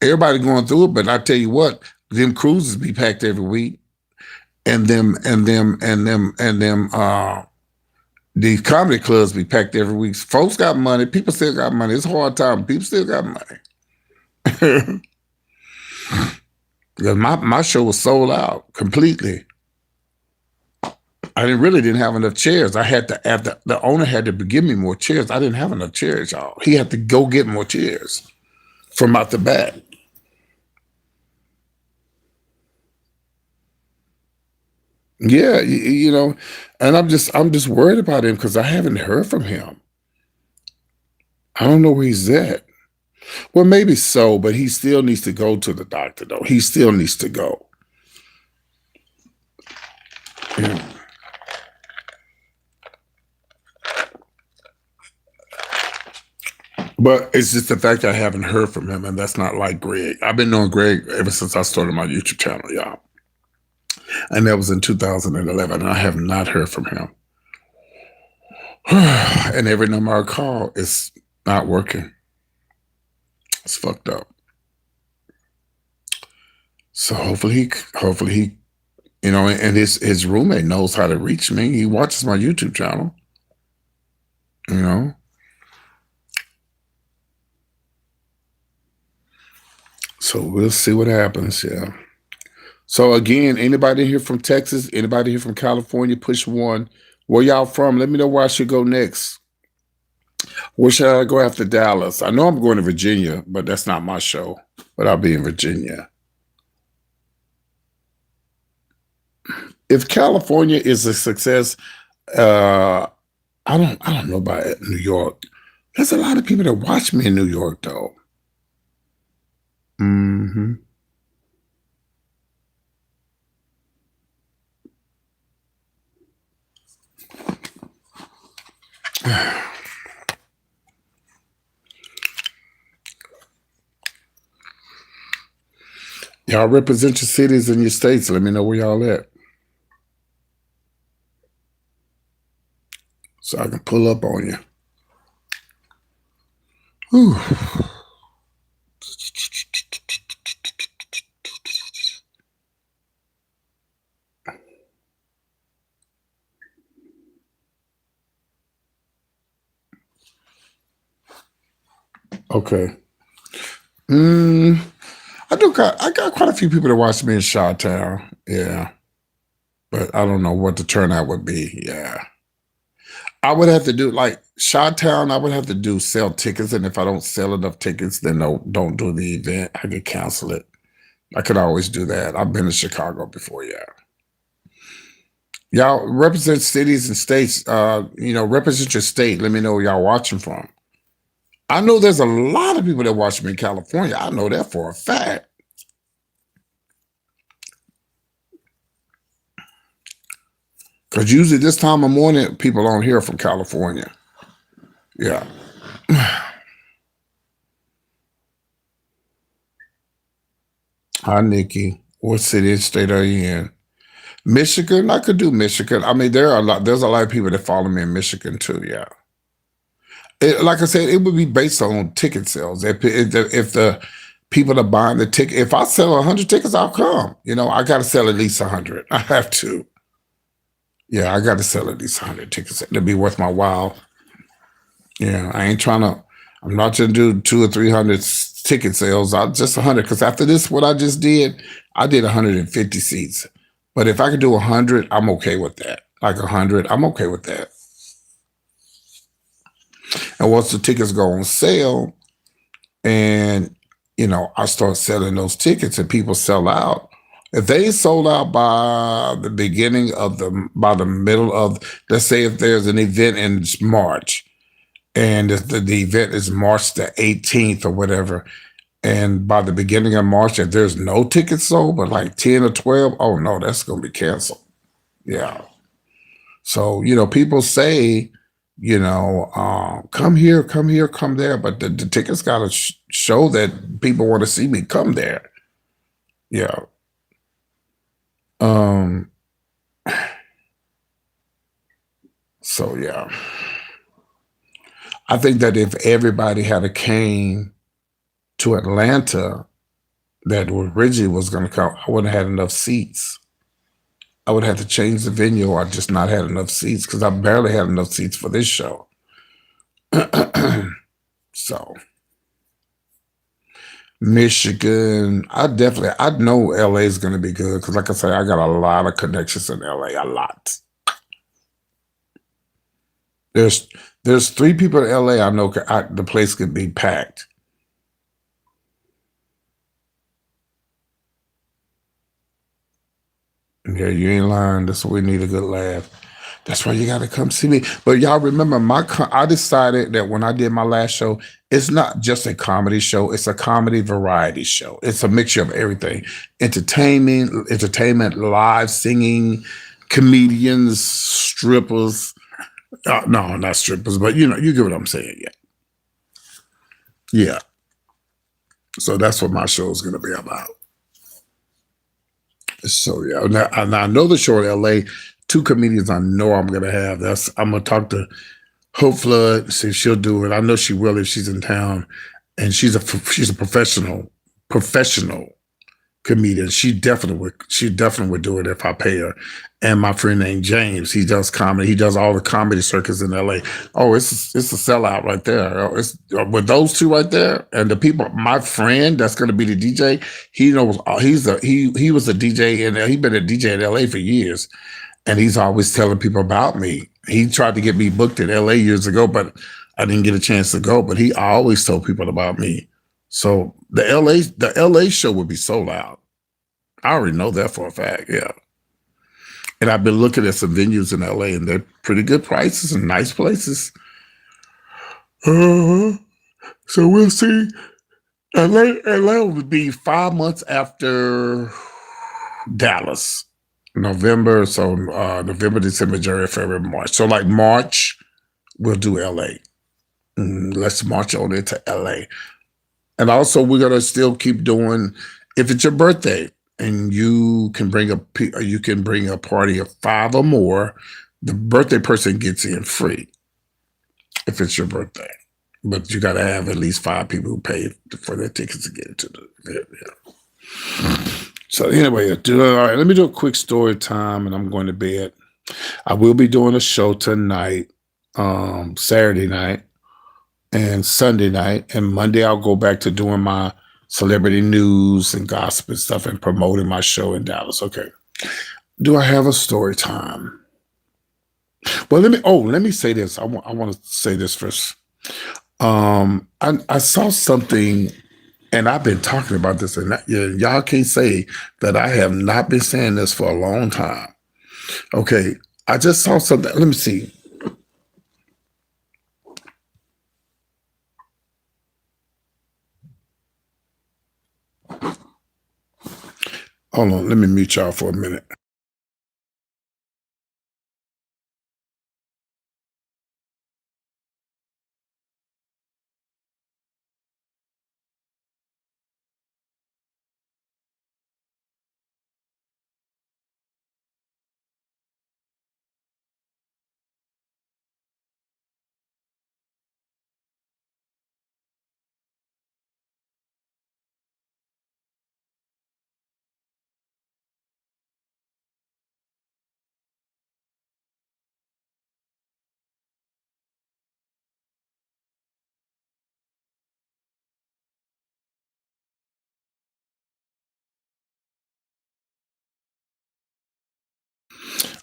Everybody going through it, but I tell you what, them cruises be packed every week, and these comedy clubs be packed every week. Folks got money. People still got money. It's a hard time. People still got money. Because my show was sold out completely. I didn't have enough chairs. I had to have the owner had to give me more chairs. I didn't have enough chairs, y'all. He had to go get more chairs from out the back. Yeah, you know, and I'm just worried about him because I haven't heard from him. I don't know where he's at. Well, maybe so, but he still needs to go to the doctor, though. He still needs to go. Yeah. But it's just the fact that I haven't heard from him, and that's not like Greg. I've been knowing Greg ever since I started my YouTube channel, y'all. And that was in 2011, and I have not heard from him. And every number I call is not working. It's fucked up. So hopefully he, you know, and his roommate knows how to reach me. He watches my YouTube channel, you know. So we'll see what happens, yeah. So again, anybody here from Texas, anybody here from California, push 1. Where y'all from? Let me know where I should go next. Where should I go after Dallas? I know I'm going to Virginia, but that's not my show. But I'll be in Virginia. If California is a success, I don't know about New York. There's a lot of people that watch me in New York, though. Mm-hmm. Y'all represent your cities and your states. Let me know where y'all at, so I can pull up on you. Whew. Okay. I got quite a few people that watch me in Chi-Town. Yeah. But I don't know what the turnout would be. Yeah. I would have to do like Chi-Town, I would have to do sell tickets. And if I don't sell enough tickets, then no, don't do the event. I could cancel it. I could always do that. I've been to Chicago before, yeah. Y'all represent cities and states. You know, represent your state. Let me know where y'all watching from. I know there's a lot of people that watch me in California. I know that for a fact. Because usually this time of morning, people don't hear from California. Yeah. Hi, Nikki. What city and state are you in? Michigan? I could do Michigan. I mean, there's a lot of people that follow me in Michigan too, yeah. Like I said, it would be based on ticket sales. If the people are buying the ticket, if I sell 100 tickets, I'll come. You know, I got to sell at least 100. I have to. Yeah, I got to sell at least 100 tickets to be worth my while. Yeah, I'm not going to do 200 or 300 ticket sales. Just 100. Because after this, what I just did, I did 150 seats. But if I could do 100, I'm okay with that. Like 100, I'm okay with that. And once the tickets go on sale and, you know, I start selling those tickets and people sell out, if they sold out by the middle of, let's say if there's an event in March and the event is March the 18th or whatever, And by the beginning of March, if there's no tickets sold, but like 10 or 12, oh no, that's going to be canceled. Yeah. So, people say, come here, come here, come there, but the tickets got to show that people want to see me come there. Yeah. Um, so yeah. I think that if everybody had a came to Atlanta that originally was going to come, I wouldn't have had enough seats. I would have to change the venue or just not had enough seats because I barely had enough seats for this show. So Michigan, I know LA is going to be good because like I say, I got a lot of connections in LA, a lot. There's 3 people in LA I know the place could be packed. Yeah, you ain't lying. That's why we need a good laugh. That's why you got to come see me. But y'all remember, I decided that when I did my last show, it's not just a comedy show. It's a comedy variety show. It's a mixture of everything: entertainment, live singing, comedians, strippers. No, not strippers, but you get what I'm saying. Yeah, yeah. So that's what my show is going to be about. So yeah, and I know the show in LA. 2 comedians I know I'm going to have. I'm going to talk to Hope Flood, see if she'll do it. I know she will if she's in town, and she's a professional comedian. She definitely would do it if I pay her. And my friend named James, he does comedy. He does all the comedy circuits in LA. Oh, it's a sellout right there. Oh, it's with those 2 right there, and the people. My friend that's going to be the DJ. He knows. He was a DJ and he been a DJ in LA for years. And he's always telling people about me. He tried to get me booked in LA years ago, but I didn't get a chance to go. But he always told people about me. So the LA show would be sold out. I already know that for a fact. Yeah. And I've been looking at some venues in LA, and they're pretty good prices and nice places. So we'll see. LA would be 5 months after Dallas. November, so November, December, January, February, March. So like March, we'll do LA. Let's march on into LA. And also we're gonna still keep doing, if it's your birthday and you can bring a party of 5 or more, the birthday person gets in free if it's your birthday. But you gotta have at least 5 people who pay for their tickets to get into the event. Yeah. So anyway, all right, let me do a quick story time and I'm going to bed. I will be doing a show tonight, Saturday night and Sunday night. And Monday I'll go back to doing my celebrity news and gossip and stuff and promoting my show in Dallas. Okay. Do I have a story time? Well, let me say this. I want to say this first. I saw something. And I've been talking about this, and y'all can't say that I have not been saying this for a long time. Okay, I just saw something. Let me see. Hold on, let me mute y'all for a minute.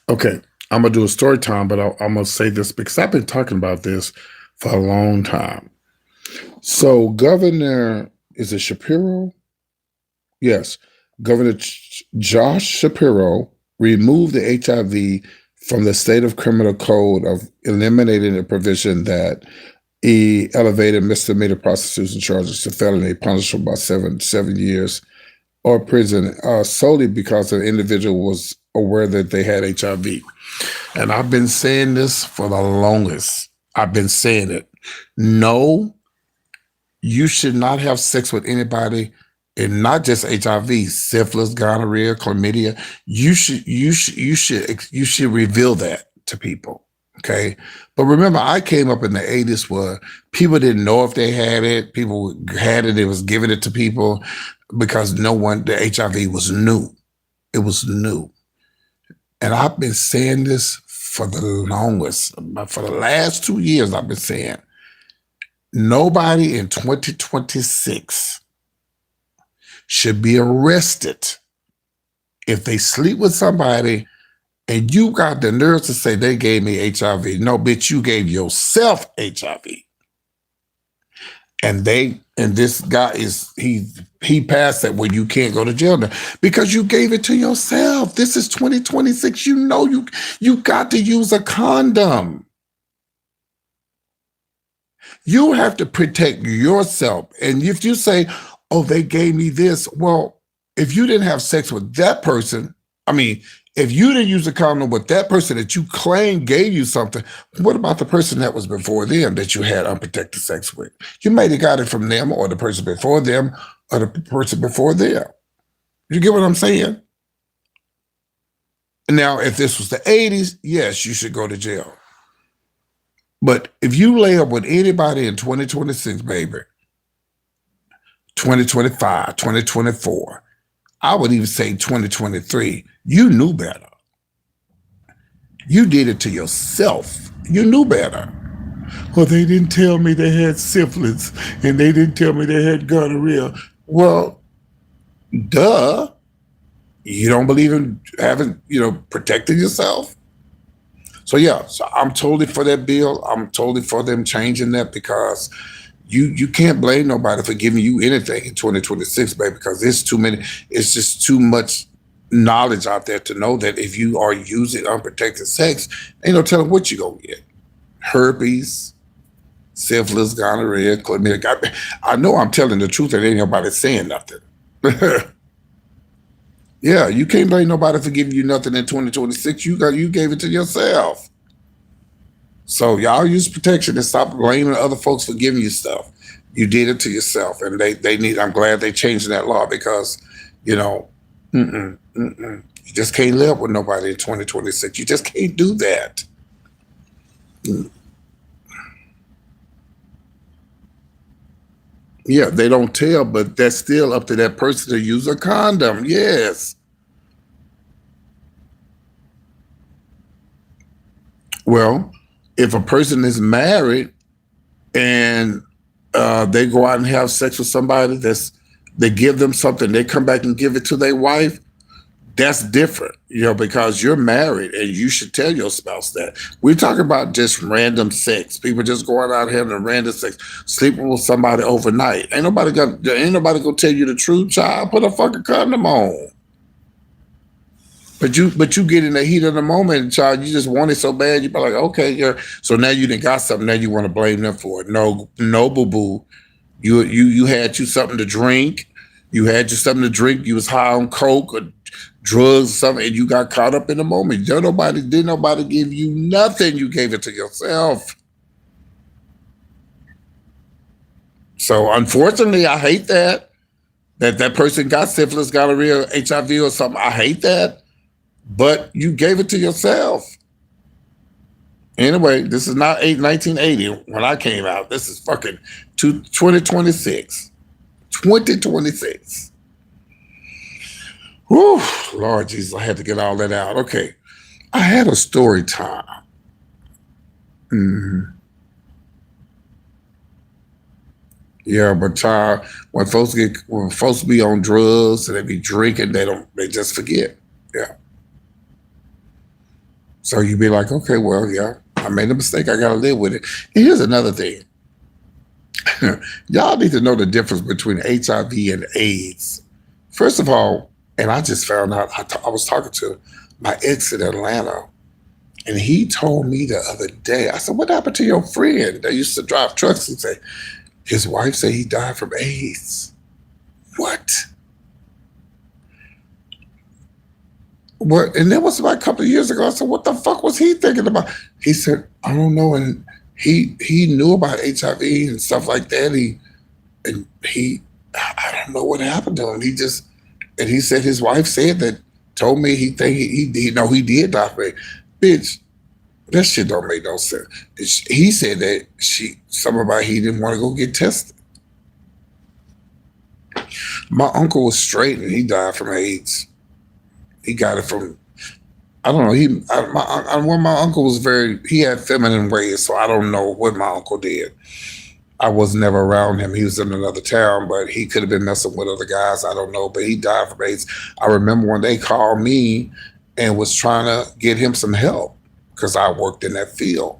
Okay, I'm gonna do a story time, but I'm gonna say this because I've been talking about this for a long time. So, Governor, is it Shapiro? Yes, Governor Josh Shapiro removed the HIV from the state of criminal code of eliminating a provision that He elevated misdemeanor prostitution charges to felony, punishable by seven years or prison, solely because an individual was aware that they had HIV. And I've been saying this for the longest. I've been saying it. No, you should not have sex with anybody, and not just HIV, syphilis, gonorrhea, chlamydia. You should reveal that to people. Okay. But remember, I came up in the 80s where people didn't know if they had it. People had it, it was giving it to people because the HIV was new. It was new. And I've been saying this for the longest. For the last 2 years, I've been saying, nobody in 2026 should be arrested if they sleep with somebody and you got the nerve to say they gave me HIV. No, bitch, you gave yourself HIV. And this guy he passed that where you can't go to jail now because you gave it to yourself. This is 2026. You know you got to use a condom. You have to protect yourself. And if you say, oh, they gave me this, well, if you didn't have sex with that person, if you didn't use a condom with that person that you claim gave you something, what about the person that was before them that you had unprotected sex with? You might have got it from them or the person before them or the person before them. You get what I'm saying? Now, if this was the 80s, yes, you should go to jail. But if you lay up with anybody in 2026, baby, 2025, 2024, I would even say 2023, you knew better. You did it to yourself. You knew better. Well, they didn't tell me they had syphilis and they didn't tell me they had gonorrhea. Well, duh. You don't believe in having, protecting yourself? So yeah, so I'm totally for that bill. I'm totally for them changing that because you can't blame nobody for giving you anything in 2026, baby, because it's just too much knowledge out there to know that if you are using unprotected sex, ain't no telling what you're gonna get. Herpes, syphilis, gonorrhea, chlamydia. I know I'm telling the truth and ain't nobody saying nothing. Yeah, you can't blame nobody for giving you nothing in 2026. You gave it to yourself. So y'all use protection and stop blaming other folks for giving you stuff. You did it to yourself, and I'm glad they changed that law because, you just can't live with nobody in 2026. You just can't do that. Yeah, they don't tell, but that's still up to that person to use a condom. Yes. Well, if a person is married and they go out and have sex with somebody they give them something, they come back and give it to their wife, that's different, because you're married and you should tell your spouse that. We're talking about just random sex. People just going out having random sex, sleeping with somebody overnight. Ain't nobody gonna tell you the truth, child. Put a fucking condom on. But you get in the heat of the moment, child. You just want it so bad. You be like, okay, so now you done got something. Now you want to blame them for it. No, boo boo. You had you something to drink. You had you something to drink. You was high on coke or drugs or something, and you got caught up in the moment. Did nobody give you nothing? You gave it to yourself. So unfortunately, I hate that person got syphilis, gonorrhea, HIV or something. I hate that. But you gave it to yourself. Anyway, this is not 1980 when I came out. This is fucking 2026. 2026. Whew, Lord Jesus, I had to get all that out. Okay. I had a story time. Yeah, but child, when folks be on drugs and they be drinking, they just forget. Yeah. So you be like, okay, well, yeah, I made a mistake. I got to live with it. And here's another thing. Y'all need to know the difference between HIV and AIDS. First of all, and I just found out, I was talking to my ex in Atlanta, And he told me the other day, I said, what happened to your friend that used to drive trucks? He said, his wife said he died from AIDS. What? What? And that was about a couple of years ago. I said, what the fuck was he thinking about? He said, I don't know. And he knew about HIV and stuff like that. I don't know what happened to him. And he said his wife said that, told me he think he know he did die from it. Bitch, that shit don't make no sense. He said that something about he didn't want to go get tested. My uncle was straight and he died from AIDS. He got it from, I don't know. My uncle was he had feminine ways, so I don't know what my uncle did. I was never around him. He was in another town, but he could have been messing with other guys. I don't know, but he died from AIDS. I remember when they called me and was trying to get him some help because I worked in that field.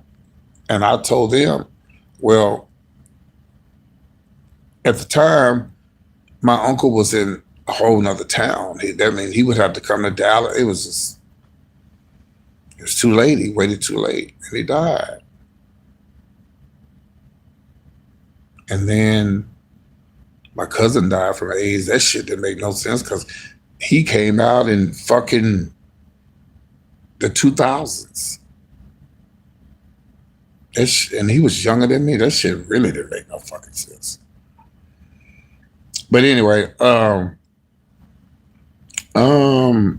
And I told them, well, at the time, my uncle was in a whole nother town. That means he would have to come to Dallas. It was too late. He waited too late and he died. And then my cousin died from AIDS. That shit didn't make no sense because he came out in fucking the 2000s. And he was younger than me. That shit really didn't make no fucking sense. But anyway,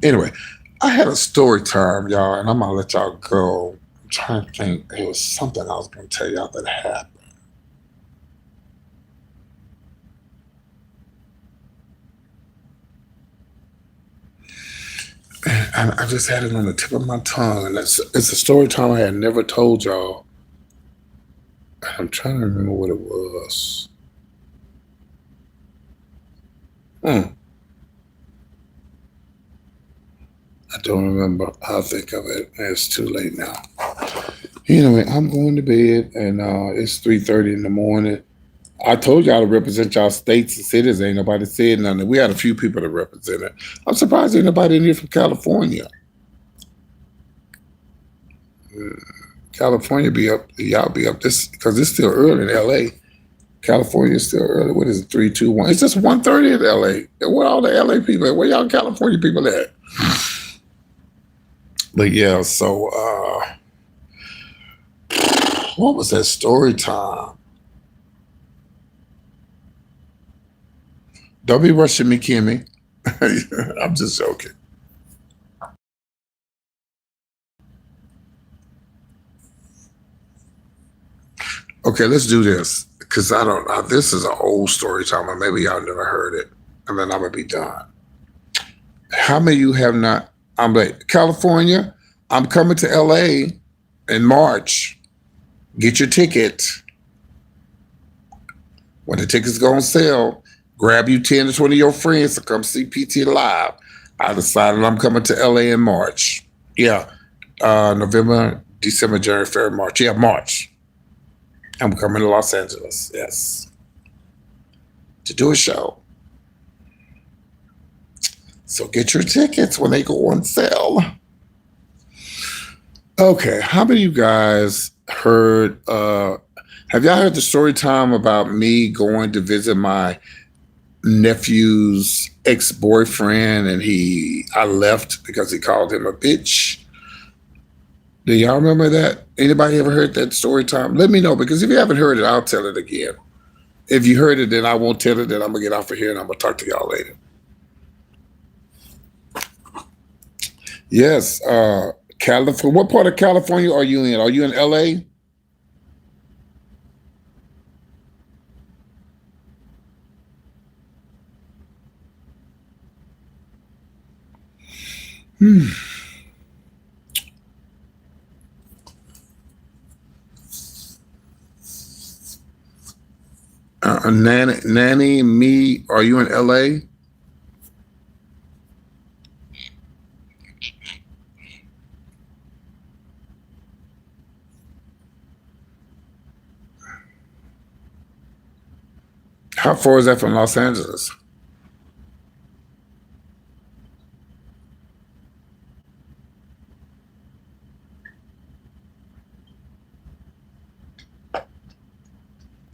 anyway, I had a story time, y'all, and I'm gonna let y'all go. I'm trying to think. It was something I was gonna tell y'all that happened. And I just had it on the tip of my tongue, and it's a story time I had never told y'all. I'm trying to remember what it was. I don't remember. I'll think of it. It's too late now. Anyway, I'm going to bed, and it's 3:30 in the morning. I told y'all to represent y'all states and cities. Ain't nobody said nothing. We had a few people to represent it. I'm surprised ain't nobody in here from California. California be up. Y'all be up this because it's still early in LA. California is still early. What is it? 3, 2, 1. It's just 1:30 in LA. Where all the LA people at? Where y'all California people at? But yeah, so what was that story time? Don't be rushing me, Kimmy. I'm just joking. Okay, let's do this because I don't. This is an old story time, and maybe y'all never heard it, and then I'm gonna be done. How many of you have not? I'm like California. I'm coming to LA in March. Get your ticket. When the tickets go on sale, grab you 10 to 20 of your friends to come see PT live. I decided I'm coming to LA in March. Yeah, November, December, January, February, March. Yeah, March. I'm coming to Los Angeles. Yes, to do a show. So get your tickets when they go on sale. Okay, how many of you guys heard? Have y'all heard the story time about me going to visit my nephew's ex-boyfriend and I left because he called him a bitch? Do y'all remember that? Anybody ever heard that story time? Let me know because if you haven't heard it, I'll tell it again. If you heard it, then I won't tell it. Then I'm gonna get off of here and I'm gonna talk to y'all later. Yes, California. What part of California are you in? Are you in LA? Nanny, me, are you in LA? How far is that from Los Angeles?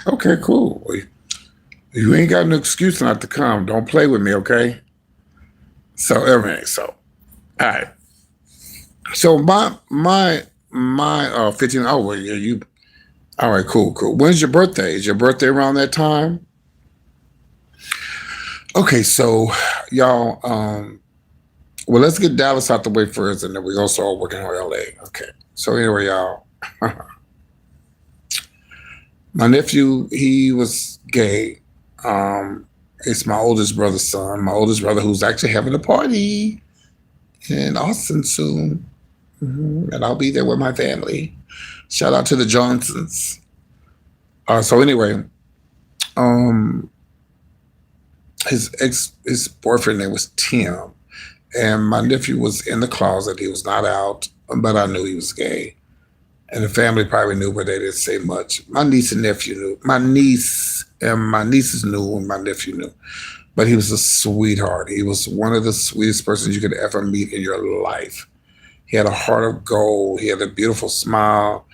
Okay, cool. Well, you ain't got no excuse not to come. Don't play with me, okay? So everything. So all right. So my 15. Oh well, yeah, you. All right, cool, cool. When's your birthday? Is your birthday around that time? Okay, so y'all. Well, let's get Dallas out the way first, and then we gonna start working on LA. Okay. So anyway, y'all. My nephew, he was gay. Um, it's my oldest brother's son. My oldest brother, who's actually having a party in Austin soon, and I'll be there with my family. Shout out to the Johnsons. So anyway, um, his boyfriend name was Tim, and my nephew was in the closet. He was not out, but I knew he was gay, and the family probably knew, but they didn't say much. My niece and nephew knew. My nieces knew, and my nephew knew. But he was a sweetheart. He was one of the sweetest persons you could ever meet in your life. He had a heart of gold. He had a beautiful smile.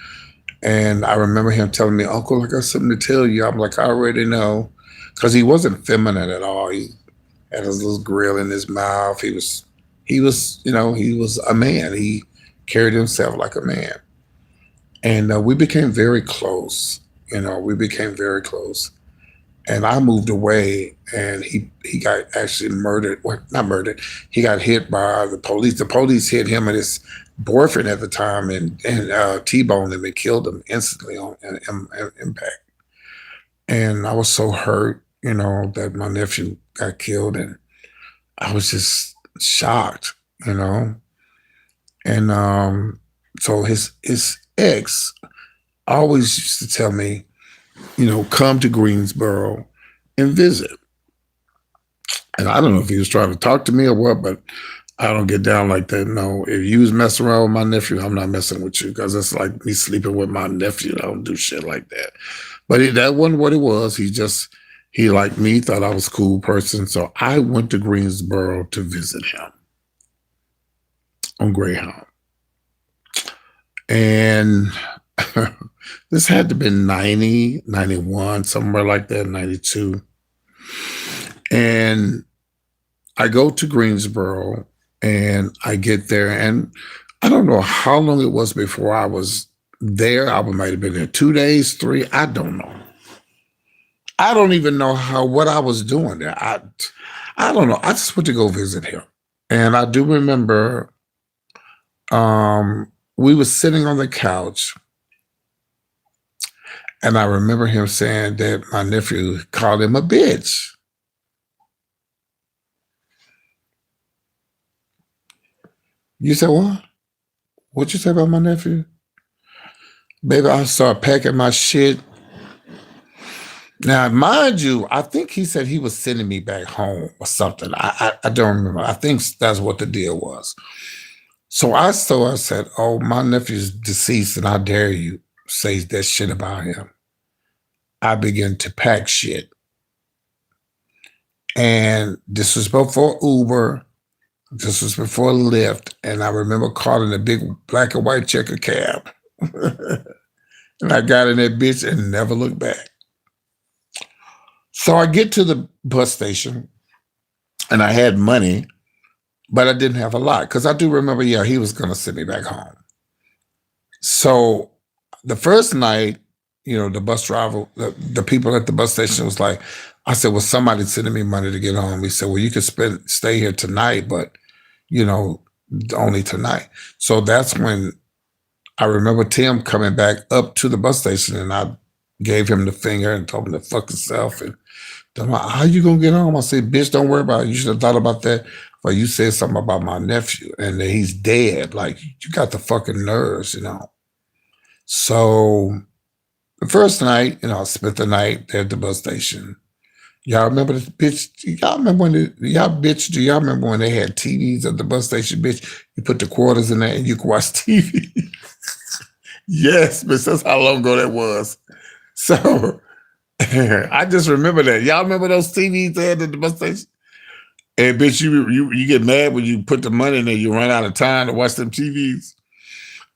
And I remember him telling me, Uncle, I got something to tell you. I'm like, I already know. Because he wasn't feminine at all. He had his little grill in his mouth. He was a man. He carried himself like a man. And we became very close. We became very close. And I moved away, and he got actually murdered. Well, not murdered. He got hit by the police. The police hit him and his boyfriend at the time, and T-boned him and killed him instantly on impact. And I was so hurt, that my nephew got killed, and I was just shocked, you know. And so his ex always used to tell me, come to Greensboro and visit. And I don't know if he was trying to talk to me or what, but I don't get down like that. No, if you was messing around with my nephew, I'm not messing with you because it's like me sleeping with my nephew. I don't do shit like that. But that wasn't what it was. He liked me, thought I was a cool person. So I went to Greensboro to visit him on Greyhound. And this had to have been 90, 91, somewhere like that, 92. And I go to Greensboro and I get there, and I don't know how long it was before I was there. I might have been there 2 days, three. I don't know. I don't even know what I was doing there. I don't know. I just went to go visit him. And I do remember we were sitting on the couch, and I remember him saying that my nephew called him a bitch. You said what? What you say about my nephew? Baby, I started packing my shit. Now, mind you, I think he said he was sending me back home or something. I don't remember. I think that's what the deal was. So I said, oh, my nephew's deceased, and I dare you say that shit about him. I began to pack shit. And this was before Uber. This was before Lyft. And I remember calling a big black and white checker cab. And I got in that bitch and never looked back. So I get to the bus station, and I had money, but I didn't have a lot because I do remember, yeah, he was going to send me back home. So the first night, the bus driver, the people at the bus station was like, I said, well, somebody's sending me money to get home. He said, well, you can stay here tonight, but, only tonight. So that's when I remember Tim coming back up to the bus station, and I gave him the finger and told him to fuck himself. And how you gonna get home? I said, bitch, don't worry about it. You should have thought about that. But you said something about my nephew and that he's dead. Like, you got the fucking nerves, So the first night, I spent the night there at the bus station. Y'all remember this bitch? Y'all remember do y'all remember when they had TVs at the bus station, bitch? You put the quarters in there and you could watch TV. Yes, bitch, that's how long ago that was. So I just remember that. Y'all remember those TVs they had at the bus station? And bitch, you get mad when you put the money in there, you run out of time to watch them TVs.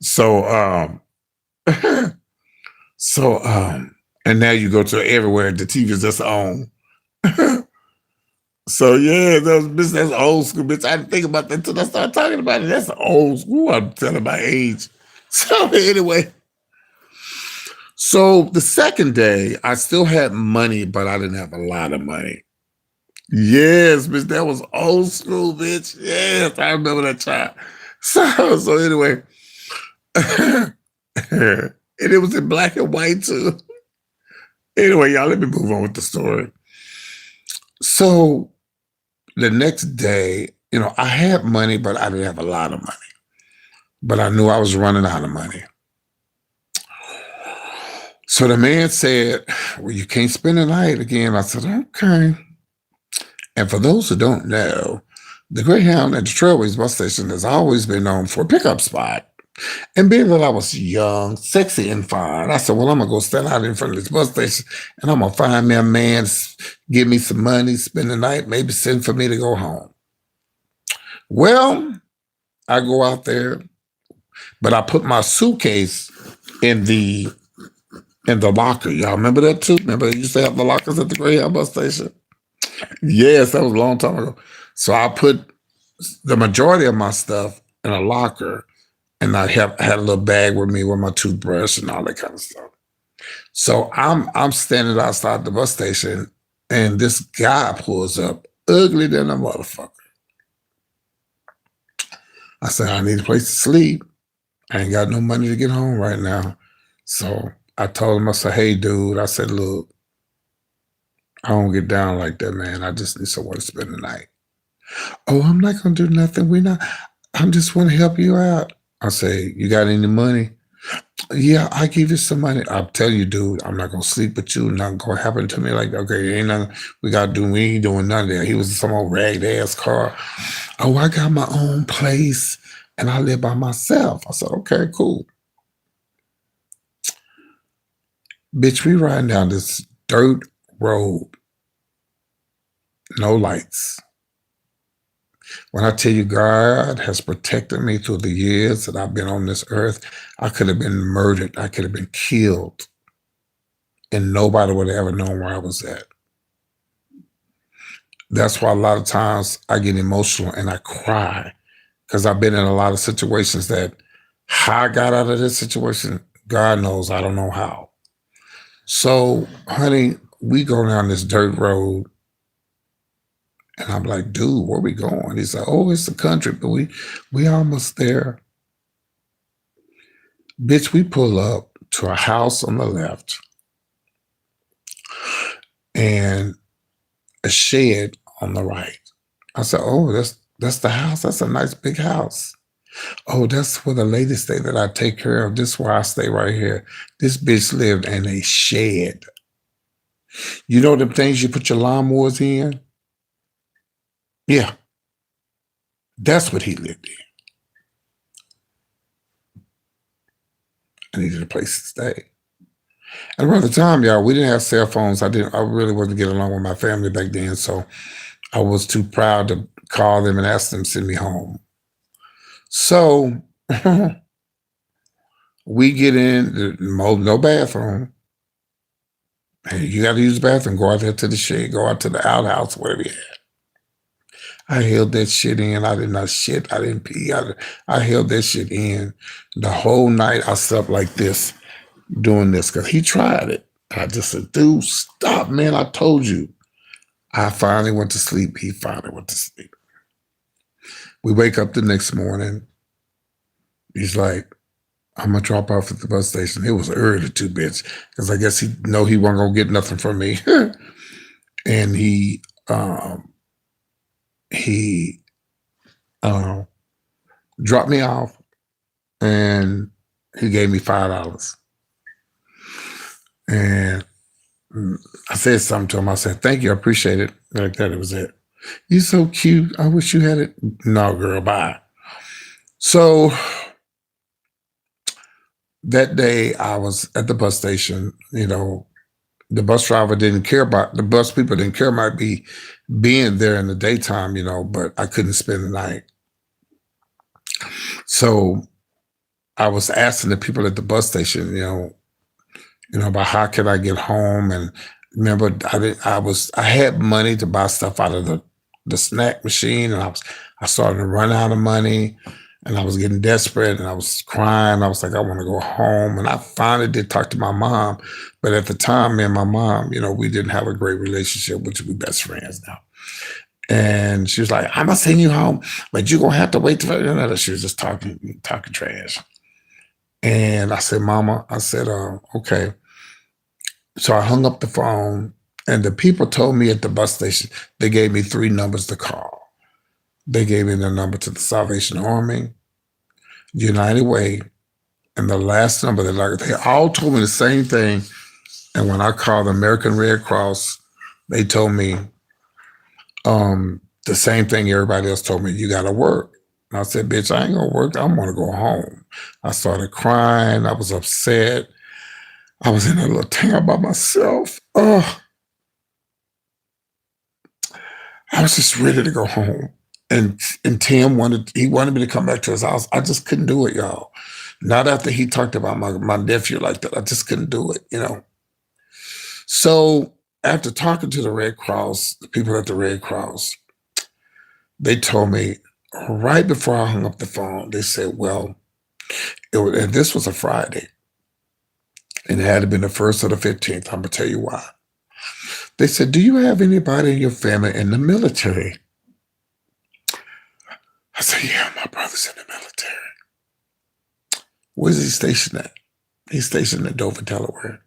So so And now you go to everywhere, the TV's just on. So yeah, that's old school, bitch. I didn't think about that until I started talking about it. That's old school. I'm telling my age. So anyway, so the second day, I still had money, but I didn't have a lot of money. Yes, bitch, that was old school, bitch. Yes, I remember that time. So anyway, and it was in black and white too. Anyway, y'all, let me move on with the story. So the next day, I had money, but I didn't have a lot of money. But I knew I was running out of money. So the man said, well, you can't spend the night again. I said, okay. And for those who don't know, the Greyhound at the Trailways bus station has always been known for a pickup spot. And being that I was young, sexy, and fine, I said, well, I'm going to go stand out in front of this bus station and I'm going to find me a man, give me some money, spend the night, maybe send for me to go home. Well, I go out there, but I put my suitcase in the locker. Y'all remember that too? Remember they used to have the lockers at the Greyhound bus station? Yes, that was a long time ago. So I put the majority of my stuff in a locker, and I had a little bag with me with my toothbrush and all that kind of stuff. So I'm standing outside the bus station, and this guy pulls up, ugly than a motherfucker. I said, I need a place to sleep. I ain't got no money to get home right now. So I told him, I said, hey, dude, I said, look, I don't get down like that, man. I just need somewhere to spend the night. Oh, I'm not going to do nothing. I just want to help you out. I say, you got any money? Yeah, I give you some money. I'll tell you, dude, I'm not going to sleep with you. Nothing going to happen to me. Like, okay, ain't nothing we ain't doing none of that. He was in some old ragged ass car. Oh, I got my own place and I live by myself. I said, okay, cool. Bitch, we riding down this dirt road. No lights. When I tell you God has protected me through the years that I've been on this earth, I could have been murdered. I could have been killed. And nobody would have ever known where I was at. That's why a lot of times I get emotional and I cry, because I've been in a lot of situations that how I got out of this situation, God knows, I don't know how. So, honey, we go down this dirt road. And I'm like, dude, where we going? He's like, oh, it's the country, but we almost there. Bitch, we pull up to a house on the left and a shed on the right. I said, oh, that's the house. That's a nice big house. Oh, that's where the lady stay that I take care of. This is where I stay right here. This bitch lived in a shed. You know them things you put your lawnmowers in? Yeah, that's what he lived in. I needed a place to stay. And around the time, y'all, we didn't have cell phones. I really wasn't getting along with my family back then. So I was too proud to call them and ask them to send me home. So we get in, no bathroom. Hey, you got to use the bathroom. Go out there to the shed, go out to the outhouse, whatever you had. I held that shit in. I did not shit. I didn't pee. I held that shit in. The whole night I slept like this, doing this, because he tried it. I just said, dude, stop, man. I told you. I finally went to sleep. He finally went to sleep. We wake up the next morning. He's like, I'm going to drop off at the bus station. It was early too, bitch, because I guess he know he wasn't going to get nothing from me. And he dropped me off and he gave me $5. And I said something to him. I said, thank you. I appreciate it. Like that. It was it. You're so cute. I wish you had it. No, girl, bye. So that day I was at the bus station, the bus driver didn't care about, the bus people didn't care about me being there in the daytime, but I couldn't spend the night. So I was asking the people at the bus station, about how could I get home. And remember, I had money to buy stuff out of the snack machine, and I started to run out of money, and I was getting desperate, and I was crying. I was like, I want to go home. And I finally did talk to my mom, but at the time, me and my mom, we didn't have a great relationship, which we best friends now. And she was like, I'm gonna send you home, but you're gonna have to wait till she was just talking trash. And I said, Mama, I said, okay. So I hung up the phone, and the people told me at the bus station, they gave me 3 numbers to call. They gave me the number to the Salvation Army, United Way, and the last number they all told me the same thing. And when I called the American Red Cross, they told me the same thing everybody else told me, you gotta work. And I said, bitch, I ain't gonna work. I'm gonna go home. I started crying. I was upset. I was in a little town by myself. Oh, I was just ready to go home. And Tim wanted me to come back to his house. I just couldn't do it, y'all. Not after he talked about my nephew like that. I just couldn't do it. So after talking to the Red Cross, the people at the Red Cross, they told me right before I hung up the phone, they said, well, and this was a Friday, and it had been the 1st or the 15th. I'm going to tell you why. They said, do you have anybody in your family in the military? I said, yeah, my brother's in the military. Where's he stationed at? He's stationed in Dover, Delaware.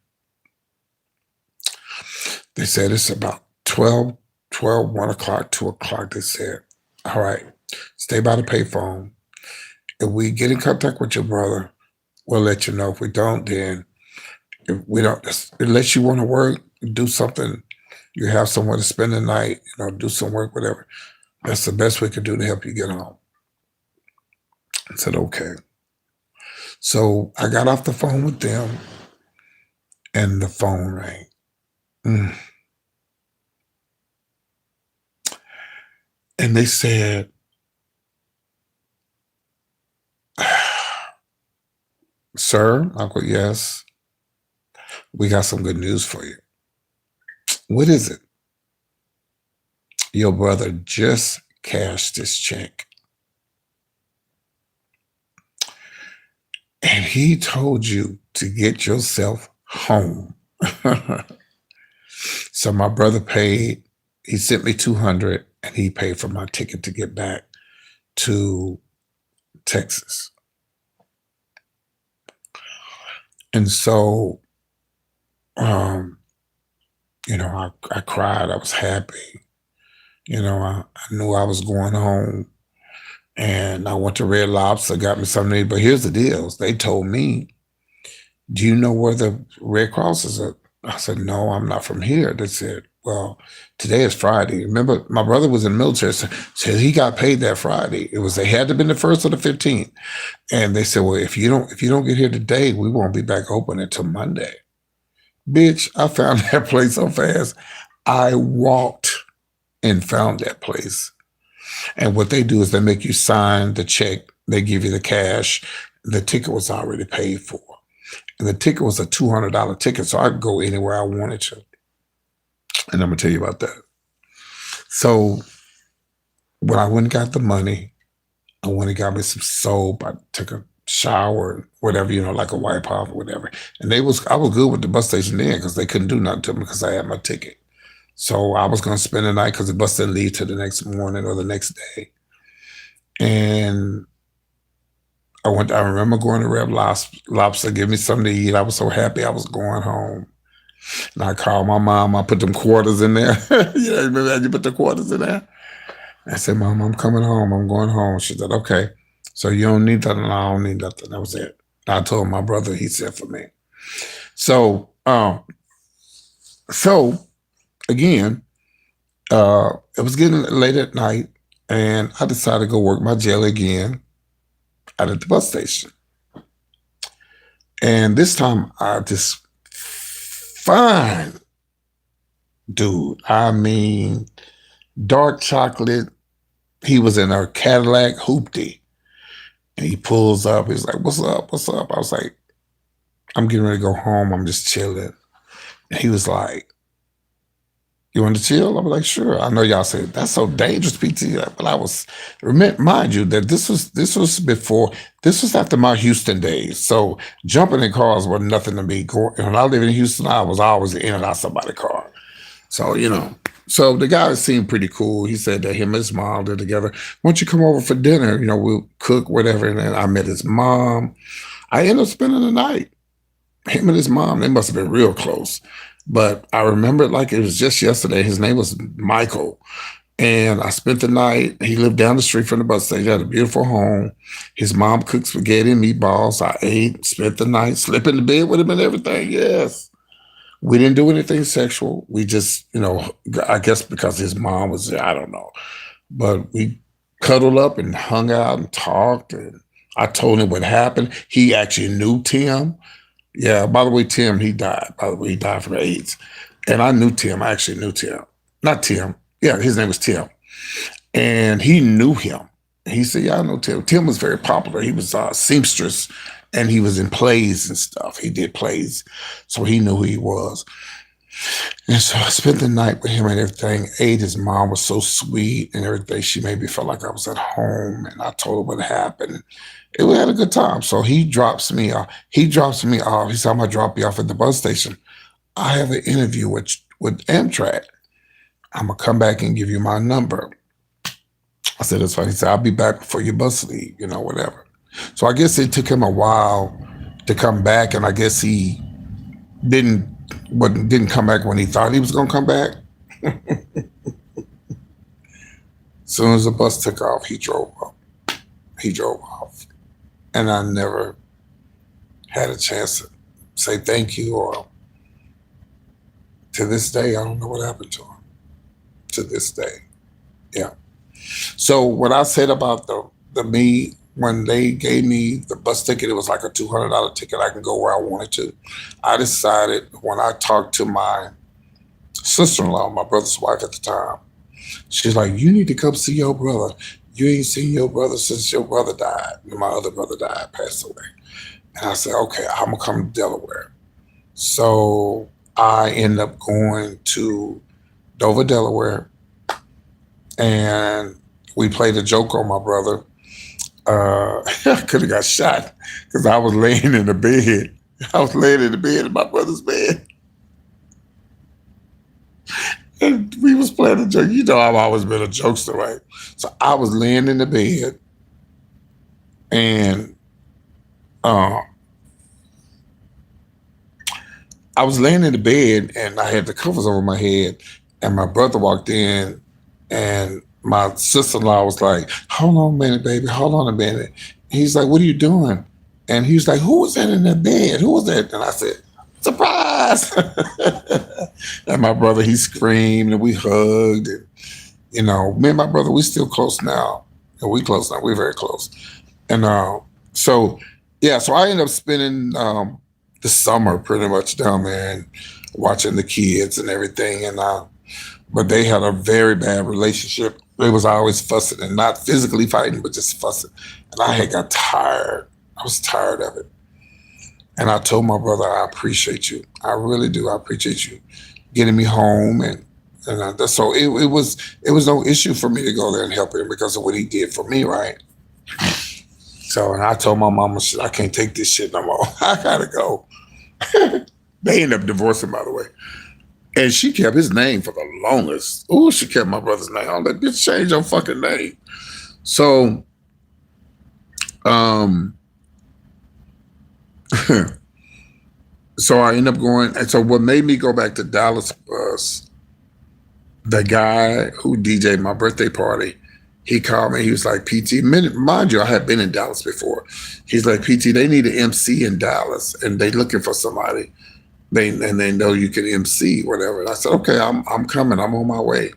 They said it's about 12, 1 o'clock, 2 o'clock. They said, all right, stay by the payphone. If we get in contact with your brother, we'll let you know. If we don't, then if we don't, unless you want to work, do something, you have somewhere to spend the night, do some work, whatever. That's the best we could do to help you get home. I said, okay. So I got off the phone with them, and the phone rang. And they said, sir, I go, yes, we got some good news for you. What is it? Your brother just cashed his check. And he told you to get yourself home. So my brother paid, he sent me $200, and he paid for my ticket to get back to Texas. And so, I cried. I was happy. I knew I was going home, and I went to Red Lobster, got me something to eat. But here's the deal. They told me, do you know where the Red Cross is at? I said, no, I'm not from here. They said, well, today is Friday. Remember, my brother was in the military, so he got paid that Friday. They had to have been the 1st or the 15th. And they said, well, if you don't get here today, we won't be back open until Monday. Bitch, I found that place so fast. I walked and found that place. And what they do is they make you sign the check. They give you the cash. The ticket was already paid for. And the ticket was a $200 ticket, so I could go anywhere I wanted to. And I'm going to tell you about that. So when I went and got the money, I went and got me some soap. I took a shower, whatever, like a wipe off or whatever. And I was good with the bus station then because they couldn't do nothing to me because I had my ticket. So I was going to spend the night because the bus didn't leave till the next morning or the next day. And I remember going to Red Lobster, give me something to eat. I was so happy I was going home. And I called my mom. I put them quarters in there. Remember how you put the quarters in there? I said, Mom, I'm coming home. I'm going home. She said, okay. So you don't need nothing? I don't need nothing. That was it. I told my brother, he said for me. So again, it was getting late at night, and I decided to go work my jail again out at the bus station. And this time I just fine dude. I mean, dark chocolate. He was in a Cadillac hoopty. And he pulls up. He's like, what's up? What's up? I was like, I'm getting ready to go home. I'm just chilling. And he was like, you want to chill? I was like, sure. I know y'all said that's so dangerous, PT. But I was, mind you, that this was before, this was after my Houston days. So jumping in cars was nothing to me. When I lived in Houston, I was always in and out somebody's car. So so the guy seemed pretty cool. He said that him and his mom did together. Why don't you come over for dinner? We'll cook whatever. And then I met his mom. I ended up spending the night. Him and his mom, they must have been real close. But I remember it like it was just yesterday. His name was Michael. And I spent the night. He lived down the street from the bus station. He had a beautiful home. His mom cooked spaghetti and meatballs. I ate, spent the night, slept in the bed with him and everything. Yes. We didn't do anything sexual. We just, I guess because his mom was there, I don't know. But we cuddled up and hung out and talked. And I told him what happened. He actually knew Tim. Yeah, by the way, Tim, he died. By the way, he died from AIDS. And I knew Tim. I actually knew Tim. Not Tim. Yeah, his name was Tim. And he knew him. He said, yeah, I know Tim. Tim was very popular. He was a seamstress and he was in plays and stuff. He did plays. So he knew who he was. And so I spent the night with him and everything. Ate. His mom was so sweet and everything. She made me feel like I was at home. And I told her what happened. We had a good time. So he drops me off. He said, I'm going to drop you off at the bus station. I have an interview with Amtrak. I'm going to come back and give you my number. I said, that's fine. He said, I'll be back before your bus leave, whatever. So I guess it took him a while to come back. And I guess he didn't come back when he thought he was going to come back. As soon as the bus took off, he drove up. He drove off. And I never had a chance to say thank you, or to this day, I don't know what happened to him. To this day. Yeah. So what I said about the me, when they gave me the bus ticket, it was like a $200 ticket. I can go where I wanted to. I decided when I talked to my sister-in-law, my brother's wife at the time, she's like, you need to come see your brother. You ain't seen your brother since your brother died. My other brother died, passed away. And I said, okay, I'm going to come to Delaware. So I ended up going to Dover, Delaware, and we played a joke on my brother. I could have got shot because I was laying in the bed. I was laying in the bed in my brother's bed. And we was playing a joke. I've always been a jokester, right? So I was laying in the bed, and I was laying in the bed, and I had the covers over my head, and my brother walked in, and my sister-in-law was like, hold on a minute, baby, hold on a minute. He's like, what are you doing? And he was like, who was that in that bed? Who was that? And I said, surprise. And my brother, he screamed, and we hugged. And, me and my brother, we still close now. And we close now. We're very close. And so I ended up spending the summer pretty much down there and watching the kids and everything. And but they had a very bad relationship. They was always fussing, and not physically fighting, but just fussing. And I had got tired. I was tired of it. And I told my brother, I appreciate you. I really do. I appreciate you getting me home. So it was no issue for me to go there and help him because of what he did for me, right? So, and I told my mama, I can't take this shit no more. I gotta go. They ended up divorcing, by the way. And she kept his name for the longest. Ooh, she kept my brother's name. I'm like, bitch, change your fucking name. So, so I ended up going. And so what made me go back to Dallas was the guy who DJ'd my birthday party. He called me. He was like, PT, mind you, I had been in Dallas before. He's like, PT, they need an MC in Dallas, and they looking for somebody. They know you can MC, whatever. And I said, okay, I'm coming. I'm on my way.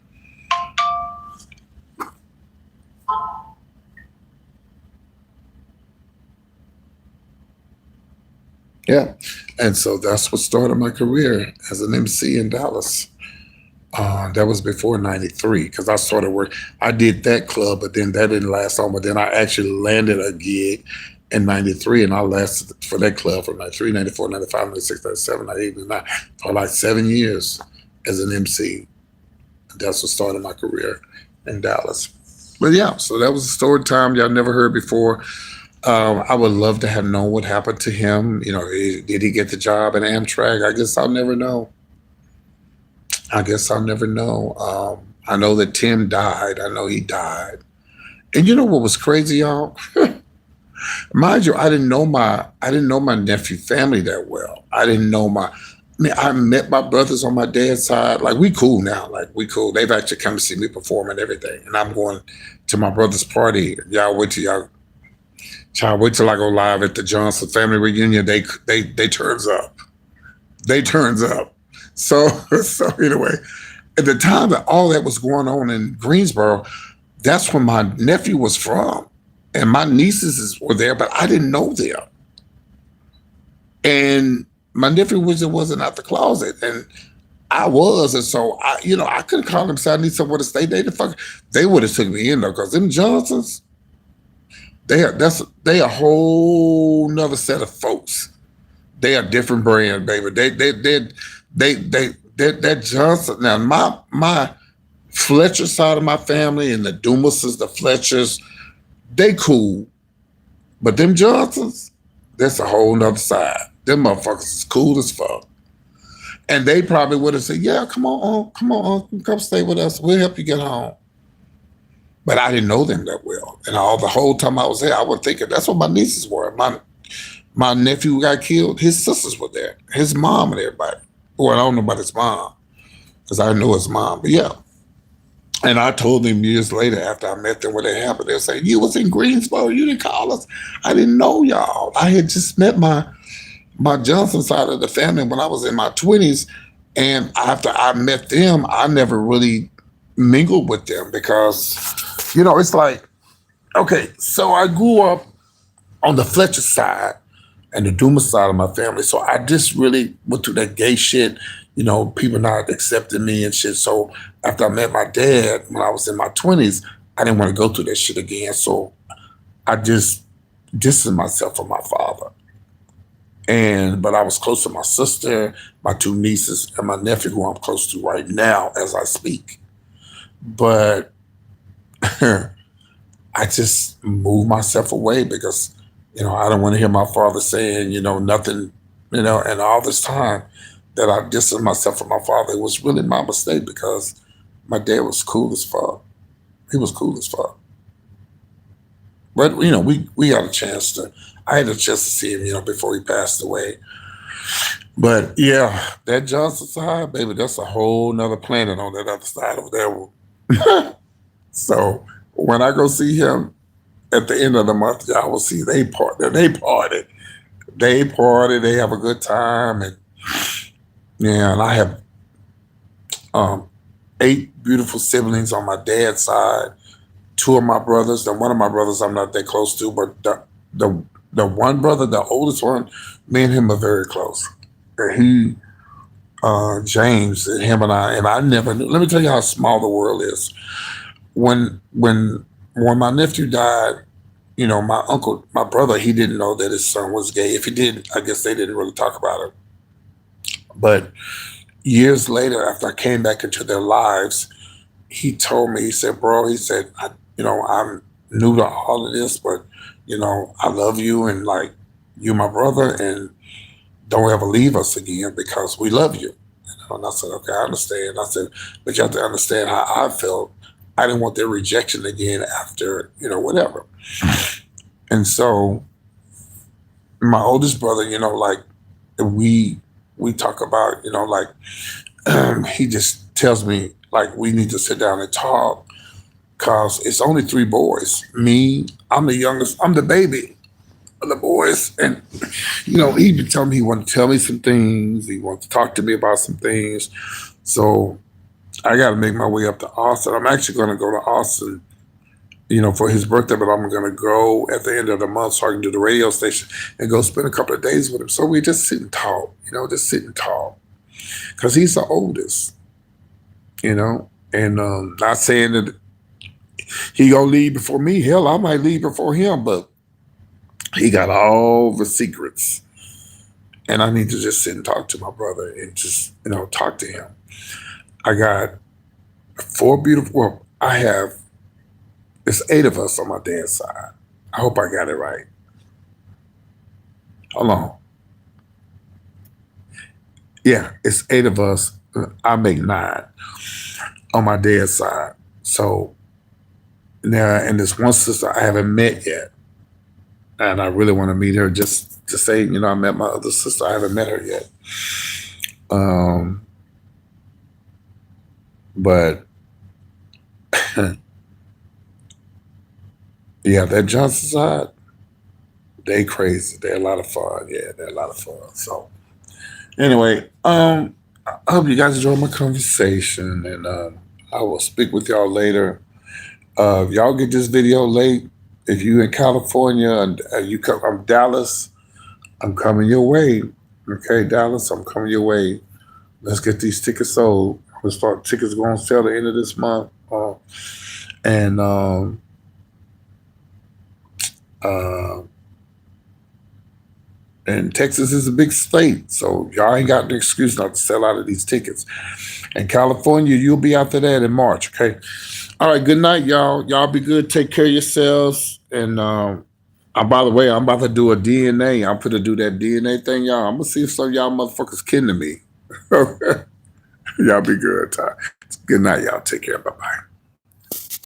Yeah. And so that's what started my career as an MC in Dallas. That was before '93 because I started work. I did that club, but then that didn't last long. But then I actually landed a gig in 93, and I lasted for that club from 93, 94, 95, 96, 97, 98, 99, for like 7 years as an MC. That's what started my career in Dallas. But yeah, so that was a story time y'all never heard before. I would love to have known what happened to him. You know, did he get the job at Amtrak? I guess I'll never know. I guess I'll never know. I know that Tim died. I know he died. And you know what was crazy, y'all? Mind you, I didn't know my nephew family that well. I didn't know my. I mean, I met my brothers on my dad's side. Like we cool now. Like we cool. They've actually come to see me perform and everything. And I'm going to my brother's party. Y'all wait till I go live at the Johnson family reunion. They turns up. They turns up. So so anyway, at the time that all that was going on in Greensboro, that's where my nephew was from. And my nieces were there, but I didn't know them. And my nephew wasn't out the closet. And I was. And so I couldn't call them say I need somewhere to stay. They would have took me in though, because them Johnsons, they a whole nother set of folks. They are different brand, baby. That Johnson. Now my Fletcher side of my family and the Dumases, the Fletchers, they cool. But them Johnsons, that's a whole nother side. Them motherfuckers is cool as fuck. And they probably would have said, yeah, come on, Uncle, come stay with us. We'll help you get home. But I didn't know them that well. And all the whole time I was there, I was thinking that's what my nieces were. My nephew who got killed, his sisters were there. His mom and everybody. Well, I don't know about his mom, because I know his mom. But yeah. And I told them years later after I met them when it happened, they say, you was in Greensboro, you didn't call us. I didn't know y'all. I had just met my Johnson side of the family when I was in my 20s. And after I met them, I never really mingled with them because, it's like, okay, so I grew up on the Fletcher side and the Dumas side of my family. So I just really went through that gay shit, people not accepting me and shit. So after I met my dad when I was in my 20s, I didn't want to go through that shit again. So I just distanced myself from my father. But I was close to my sister, my two nieces, and my nephew, who I'm close to right now as I speak. But I just moved myself away because, I don't want to hear my father saying, nothing, and all this time that I distanced myself from my father. It was really my mistake because my dad was cool as fuck. He was cool as fuck. But, we had a chance I had a chance to see him, before he passed away. But yeah, that Johnson side, baby, that's a whole nother planet on that other side of there. So when I go see him at the end of the month, y'all will see they party. They party. They have a good time. And yeah, and I have 8 beautiful siblings on my dad's side. 2 of my brothers, and one of my brothers I'm not that close to, but the one brother, the oldest one, me and him are very close. And James, and him and I never knew. Let me tell you how small the world is. When my nephew died, my uncle, my brother, he didn't know that his son was gay. If he did, I guess they didn't really talk about it. But years later, after I came back into their lives, he told me, he said, bro, he said, I'm new to all of this, but, I love you and like you, my brother, and don't ever leave us again because we love you. And I said, okay, I understand. I said, but you have to understand how I felt. I didn't want their rejection again after, whatever. And so my oldest brother, like we talk about, he just tells me like we need to sit down and talk because it's only 3 boys. Me, I'm the youngest, I'm the baby of the boys. And, he been telling me he wanted to tell me some things. He wanted to talk to me about some things. So I got to make my way up to Austin. I'm actually going to go to Austin, for his birthday, but I'm going to go at the end of the month so I can do the radio station and go spend a couple of days with him. So we just sit and talk, just sit and talk. Because he's the oldest, and not saying that he gonna leave before me. Hell, I might leave before him, but He got all the secrets. And I need to just sit and talk to my brother and just, talk to him. I got four beautiful, well, it's 8 of us on my dad's side. I hope I got it right. Hold on. Yeah, it's 8 of us. I make 9 on my dad's side. So now, and this one sister I haven't met yet. And I really want to meet her just to say, I met my other sister. I haven't met her yet. But yeah, that Johnson side, they crazy. They're a lot of fun. Yeah, they're a lot of fun. So anyway, I hope you guys enjoyed my conversation, and I will speak with y'all later. If y'all get this video late, if you in California and you come from Dallas, I'm coming your way. Okay, Dallas, I'm coming your way. Let's get these tickets sold. We'll start tickets going on sale at the end of this month. And Texas is a big state, so y'all ain't got no excuse not to sell out of these tickets. And California, you'll be after that in March, okay? All right, good night, y'all. Y'all be good. Take care of yourselves. And by the way, I'm about to do a DNA. I'm going to do that DNA thing, y'all. I'm going to see if some of y'all motherfuckers kin to me. Y'all be good. Good night, y'all. Take care. Bye-bye.